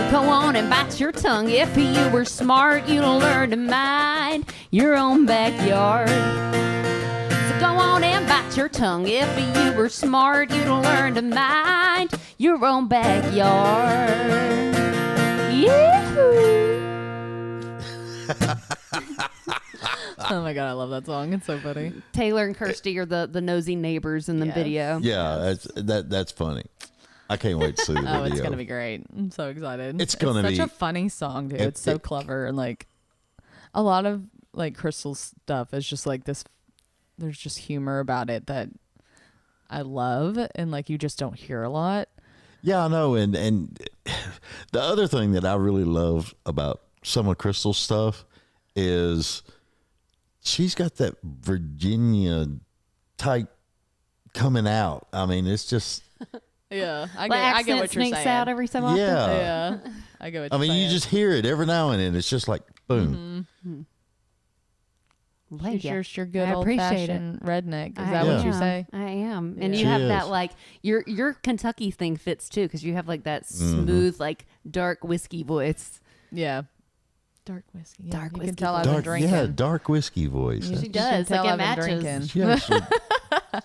Go on and bite your tongue. If you were smart, you'd learn to mind your own backyard. So go on and bite your tongue. If you were smart, you'd learn to mind your own backyard. Yee-hoo. Oh my god, I love that song. It's so funny. Taylor and Kirsty are the nosy neighbors in the Yes. video. Yeah, that's funny. I can't wait to see the video. Oh, it's gonna be great. I'm so excited. It's gonna such be- a funny song, dude. It's so clever, and like a lot of like Krystal's stuff is just like this. There's just humor about it that I love, and like you just don't hear a lot. Yeah, I know. And the other thing that I really love about some of Krystal's stuff is she's got that Virginia type coming out. I mean, it's just. Yeah, I The get what accent you're sneaks saying. out every so often. Yeah. Yeah, I get what I you're mean, saying. you just hear it every now and then. It's just like, boom. Thank She's you. your good I old appreciate fashioned redneck. Is I that what you am. say? I am. And Yeah. you She have is. that like your Kentucky thing fits too, because you have like that smooth, like dark whiskey voice. Yeah. Dark whiskey. Yeah, Dark you whiskey can tell I've Dark, been drinking. yeah, dark whiskey voice. You She can does. tell Like, it I've been matches. drinking. Yeah, she-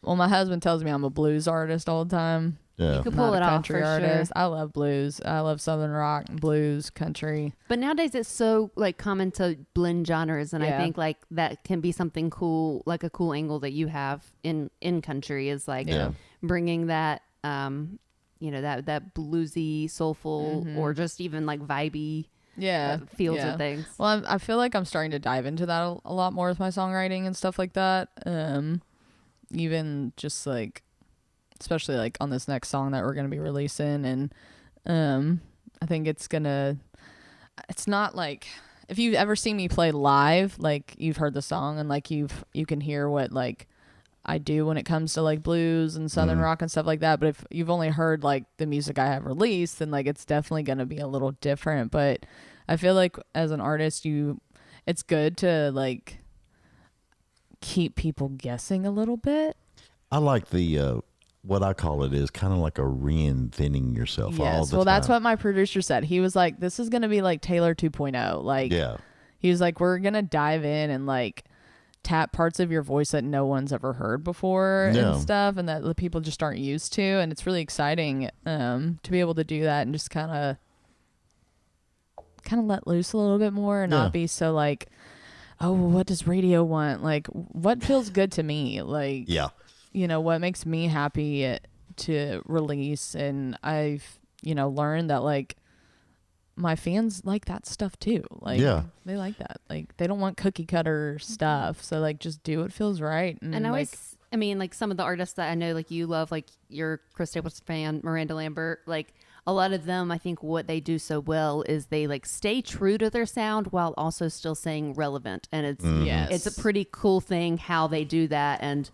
Well, my husband tells me I'm a blues artist all the time. yeah. You could I'm pull not it a off country for artist. sure. I love blues. I love southern rock, blues, country. But nowadays it's so like common to blend genres, and I Yeah. think like that can be something cool, like a cool angle that you have in country is like Yeah. bringing that that bluesy, soulful, or just even like vibey Yeah. feels yeah. of things. Well, I feel like I'm starting to dive into that a lot more with my songwriting and stuff like that. Even just like, especially like on this next song that we're going to be releasing. And I think it's not like, if you've ever seen me play live, like you've heard the song and like you can hear what like I do when it comes to like blues and southern rock and stuff like that. But if you've only heard like the music I have released, then like it's definitely going to be a little different. But I feel like as an artist, it's good to like keep people guessing a little bit. I like the what I call it is kind of like a reinventing yourself all Yes. the Well, time. that's what my producer said. He was like, this is going to be like Taylor 2.0. Like, Yeah. he was like, we're going to dive in and like tap parts of your voice that no one's ever heard before Yeah. and stuff, and that the people just aren't used to. And it's really exciting to be able to do that and just kind of let loose a little bit more and Yeah. not be so like, oh, what does radio want? Like, what feels good to me? Like, Yeah. what makes me happy to release. And I've, learned that like my fans like that stuff too. Like, Yeah. they like that. Like, they don't want cookie cutter stuff. So like, just do what feels right. And I like, always, I mean, like some of the artists that I know, like you love, like you're Chris Staples fan, Miranda Lambert, like a lot of them, I think what they do so well is they like stay true to their sound while also still staying relevant. And it's, Yes. it's a pretty cool thing how they do that. And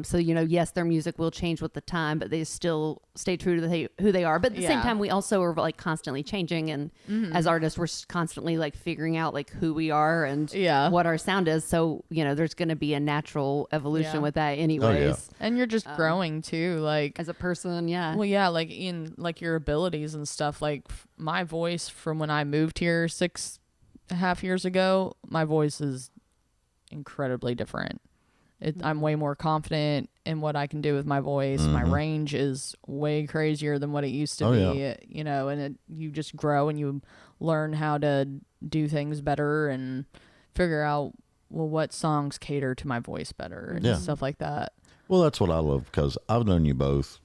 so, yes, their music will change with the time, but they still stay true to who they are. But at the same Yeah. time, we also are like constantly changing. And as artists, we're constantly like figuring out like who we are and Yeah. what our sound is. So, there's going to be a natural evolution Yeah. with that anyways. and you're just growing too. Like, As a person, yeah. well, yeah, like in like your abilities and stuff. Like my voice from when I moved here 6.5 years ago, my voice is incredibly different. I'm way more confident in what I can do with my voice. My range is way crazier than what it used to be, yeah. you know, and you just grow and you learn how to do things better and figure out, well, what songs cater to my voice better and stuff like that. Well, that's what I love, because I've known you both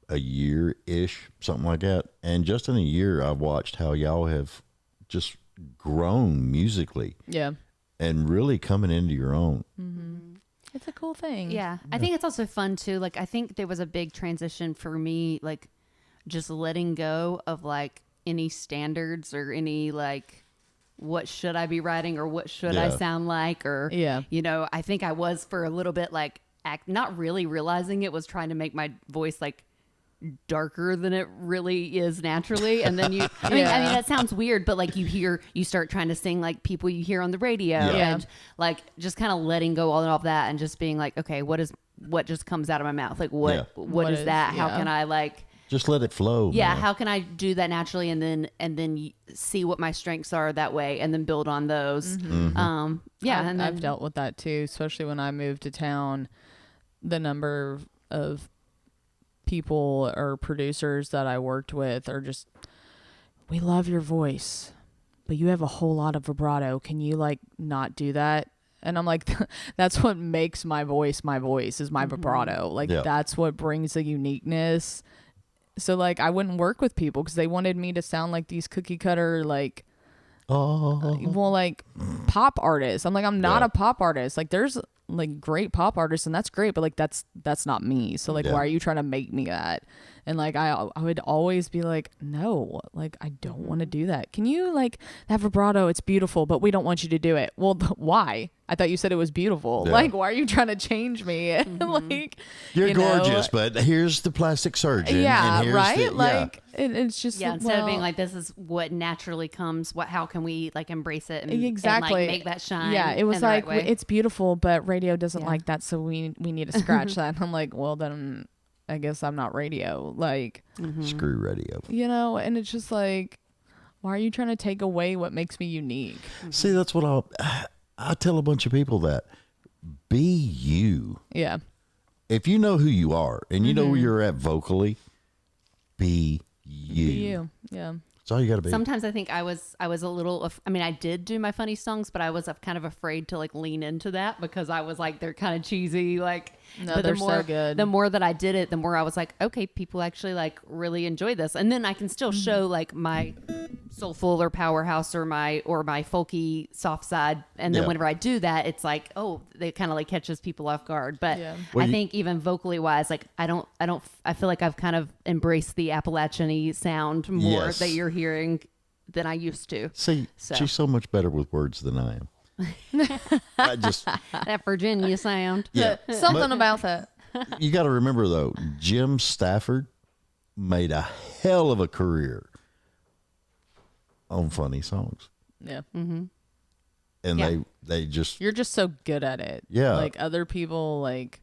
a year-ish, something like that. And just in a year, I've watched how y'all have just grown musically. Yeah. And really coming into your own. It's a cool thing. Yeah. I think it's also fun too. Like, I think there was a big transition for me, like just letting go of like any standards or any like, what should I be writing or what should I sound like? Or, you know, I think I was for a little bit like not really realizing it, was trying to make my voice like darker than it really is naturally. And then you, I mean, that sounds weird, but like you start trying to sing like people you hear on the radio and like just kind of letting go all of that and just being like, okay, what just comes out of my mouth? Like what is that? How can I like just let it flow? Yeah. Man. How can I do that naturally? And then see what my strengths are that way and then build on those. And I've dealt with that too, especially when I moved to town. The number of people or producers that I worked with are just, we love your voice, but you have a whole lot of vibrato. Can you like not do that? And I'm like, that's what makes my voice is my vibrato. Like that's what brings the uniqueness. So like I wouldn't work with people because they wanted me to sound like these cookie cutter like like pop artists. I'm like, I'm not a pop artist. Like there's like great pop artists and that's great, but like that's not me. So like why are you trying to make me that? And like I would always be like, no, like I don't want to do that. Can you like that vibrato? It's beautiful, but we don't want you to do it. Well, why? I thought you said it was beautiful. Like, why are you trying to change me? Like, you're gorgeous, but here's the plastic surgeon. Yeah, and here's right. Like, it's just instead of being like, this is what naturally comes. How can we like embrace it and exactly and, like, make that shine? Yeah, it was like right it's beautiful, but radio doesn't like that, so we need to scratch that. And I'm like, well, then I guess I'm not radio. Like, screw radio. You know, and it's just like, why are you trying to take away what makes me unique? See, that's what I tell a bunch of people, that be you. Yeah. If you know who you are and you know where you're at vocally, be you. Be you. Yeah. That's all you got to be. Sometimes I think I was a little, I mean, I did do my funny songs, but I was kind of afraid to like lean into that because I was like, they're kind of cheesy. Like, no, but they're so good. The more that I did it, the more I was like, okay, people actually like really enjoy this. And then I can still show like my soulful or powerhouse or my folky soft side. And then whenever I do that, it's like, oh, they kind of like catches people off guard. But I think even vocally wise, like I feel like I've kind of embraced the Appalachian-y sound more that you're hearing than I used to. See, she's so much better with words than I am. I just that Virginia sound. Yeah. Something about that. You got to remember though, Jim Stafford made a hell of a career on funny songs. Yeah. And they just, you're just so good at it. Yeah. Like other people, like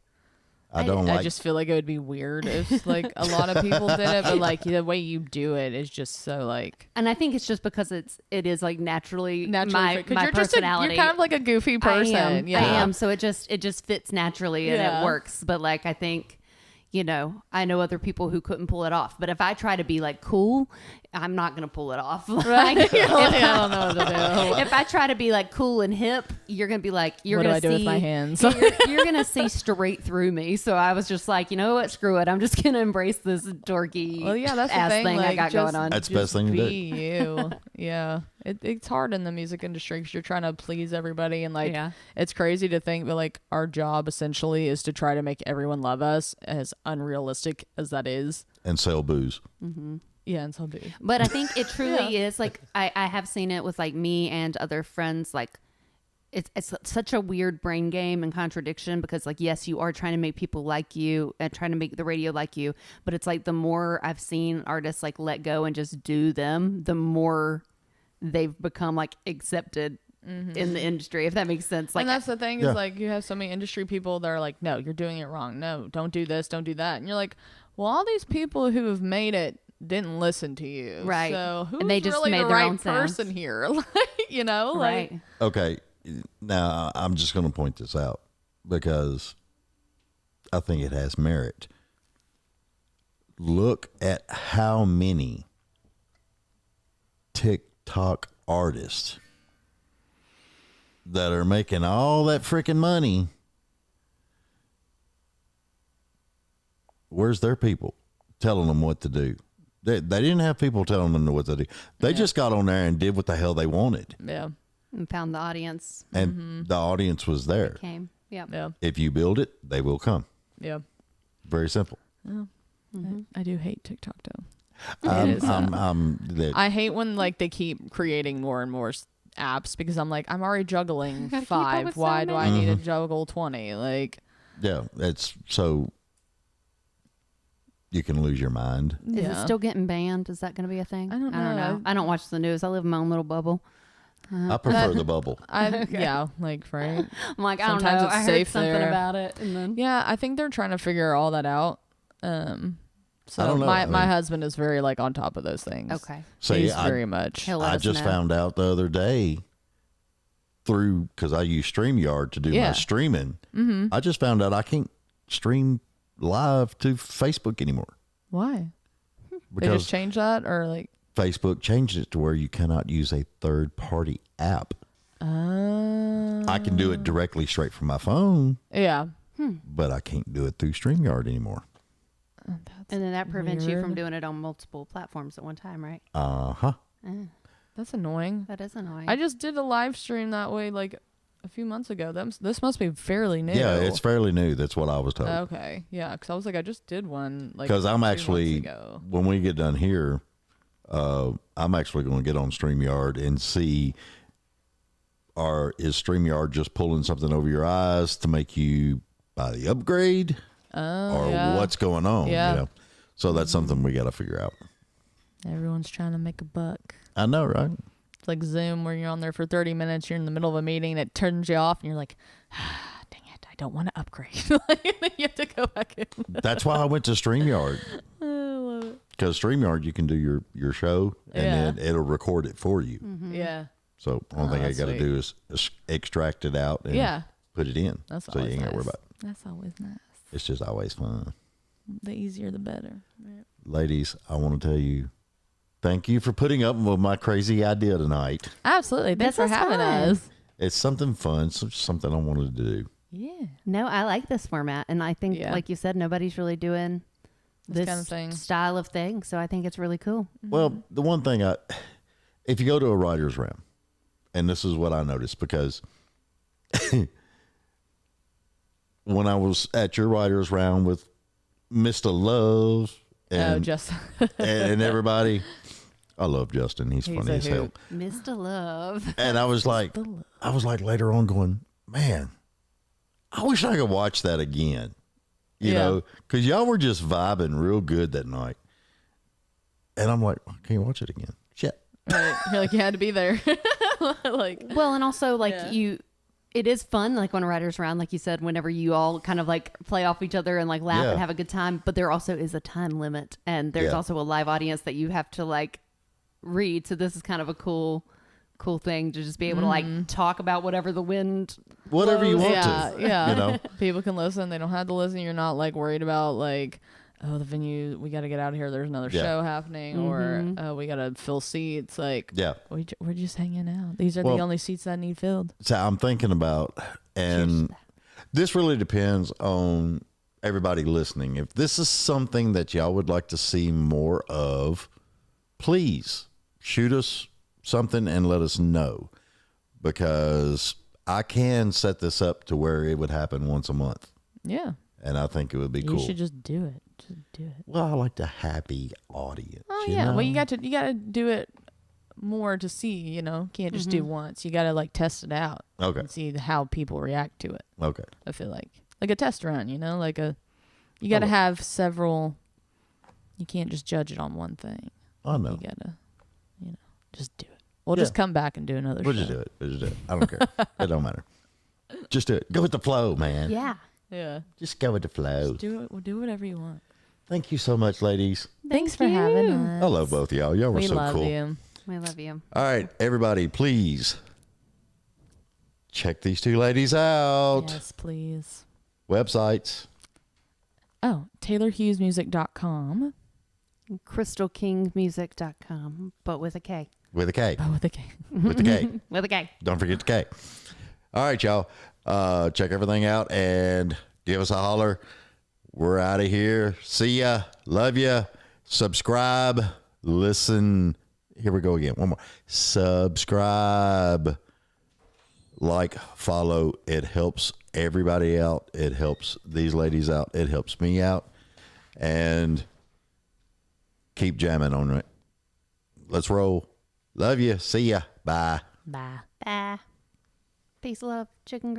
I just feel like it would be weird if like a lot of people did it, but like the way you do it is just so like. And I think it's just because it is like naturally my you're personality. You're kind of like a goofy person. I am. So it just fits naturally and it works. But like I think, you know, I know other people who couldn't pull it off. But if I try to be like cool, I'm not going to pull it off. Like, I don't know what to do. If I try to be like cool and hip, you're going to be like, what do I do with my hands? You're going to see straight through me. So I was just like, you know what? Screw it. I'm just going to embrace this dorky that's ass the thing I like, got going on. That's the best thing to do. Be you. Yeah. It's hard in the music industry because you're trying to please everybody. And like, it's crazy to think that like our job essentially is to try to make everyone love us, as unrealistic as that is. And sell booze. Yeah, and so booze. But I think it truly is like, I have seen it with like me and other friends. Like it's such a weird brain game and contradiction because like, yes, you are trying to make people like you and trying to make the radio like you. But it's like the more I've seen artists like let go and just do them, the more they've become like accepted in the industry, if that makes sense. Like, and that's the thing is like you have so many industry people that are like, no, you're doing it wrong. No, don't do this, don't do that. And you're like, well, all these people who have made it didn't listen to you, right? So who's and they just really made the their right own person sounds. here? Like, you know, right? Okay, now I'm just going to point this out because I think it has merit. Look at how many TikTok artists that are making all that freaking money. Where's their people telling them what to do? They didn't have people telling them what to do. They just got on there and did what the hell they wanted. Yeah. And found the audience. And the audience was there. Came. Yeah. Yeah. If you build it, they will come. Yeah. Very simple. Yeah. I do hate TikTok though. I I hate when like they keep creating more and more apps because I'm like, I'm already juggling Gotta keep up 5. with so Why do I need to Mm-hmm. juggle 20? Like, yeah, it's so you can lose your mind. Is yeah. it still getting banned? Is that going to be a thing? I don't know. I don't watch the news. I live in my own little bubble. I prefer the bubble. Yeah, like right. I'm like, I Sometimes don't know. it's I heard safe something there. about it, and then Yeah, I think they're trying to figure all that out. So I don't know. my husband is very like on top of those things. okay. See, He's I- very much. He'll let I us just know. found out the other day because I use StreamYard to do Yeah. my streaming. Mm-hmm. I just found out I can't stream live to Facebook anymore Why? They because just changed that or like Facebook changed it to where you cannot use a third-party app. I can do it directly straight from my phone, yeah. but I can't do it through StreamYard anymore. And then that prevents you from weird. doing it on multiple platforms at one time, right? Uh-huh. That's annoying. That is annoying. I just did a live stream that way like a few months ago. This must be fairly new. Yeah, it's fairly new. That's what I was told. Okay. Yeah, because I was like, I just did one like Because I'm 2 actually, months ago. when we get done here, I'm actually going to get on StreamYard and see, is StreamYard just pulling something over your eyes to make you buy the upgrade? Or yeah. what's going on? Yeah. You know? So that's something we got to figure out. Everyone's trying to make a buck. I know, right? It's like Zoom where you're on there for 30 minutes, you're in the middle of a meeting, and it turns you off, and you're like, dang it, I don't want to upgrade. You have to go back in. That's why I went to StreamYard. I love it. Because StreamYard, you can do your show, and then it'll record it for you. Yeah. So only thing I that's got to sweet. do is extract it out and Yeah. put it in. That's so you always ain't got to worry nice. about it. That's always nice. It's just always fun. The easier, the better. Ladies, I want to tell you, thank you for putting up with my crazy idea tonight. Absolutely. Thanks This for was having fun. us. It's something fun, something I wanted to do. Yeah. no, I like this format, and I think, Yeah. like you said, nobody's really doing This this kind of thing. style of thing. So I think it's really cool. Well, the one thing if you go to a writer's room, and this is what I noticed, because when I was at your writer's round with Mr. Love and, just and everybody, I love Justin. He's funny a as hell. hoot. Mr. Love. And I was like later on going, man, I wish I could watch that again. You Yeah. know, because y'all were just vibing real good that night. And I'm like, I can't watch it again. Shit. right. You're like, you had to be there. Like, Well, and also like Yeah. it is fun, like when a writer's around, like you said, whenever you all kind of like play off each other and like laugh Yeah. and have a good time. But there also is a time limit, and there's Yeah. also a live audience that you have to like read. So this is kind of a cool thing to just be able to like talk about whatever the wind. Whatever you want yeah, to. yeah. You know? People can listen. They don't have to listen. You're not like worried about like, oh, the venue, we got to get out of here. There's another Yeah. show happening, or we got to fill seats. Like, Yeah. we're just hanging out. These are Well- the only seats that need filled. So I'm thinking about, and this really depends on everybody listening. If this is something that y'all would like to see more of, please shoot us something and let us know, because I can set this up to where it would happen once a month, Yeah. and I think it would be You cool. should just do it. Just do it. Well, I like the happy audience. Oh you yeah. know? Well, you got to do it more to see. You know, can't just do once. You got to like test it out Okay. and see how people react to it. Okay. I feel like a test run. You know, you got to have several. You can't just judge it on one thing. I know. You gotta, just do it. We'll just come back and do another We'll show. just do it. We'll just do it. I don't care. It don't matter. Just do it. Go with the flow, man. Yeah. Yeah. Just go with the flow. Do it. We'll do whatever you want. Thank you so much, ladies. Thanks for having us. I love both of y'all. Y'all were We so love cool. you. We love you. All right, everybody, please check these two ladies out. Yes, please. Websites, TaylorHughesMusic.com. KrystalKingMusic.com, but with a K. With a K. Oh, with a K. With the K. With a K. Don't forget the K. All right, y'all. Check everything out and give us a holler. We're out of here. See ya. Love ya. Subscribe. Listen. Here we go again. One more. Subscribe. Like, follow. It helps everybody out. It helps these ladies out. It helps me out. And keep jamming on it. Let's roll. Love you. See ya. Bye. Bye. Bye. Peace, love, chicken.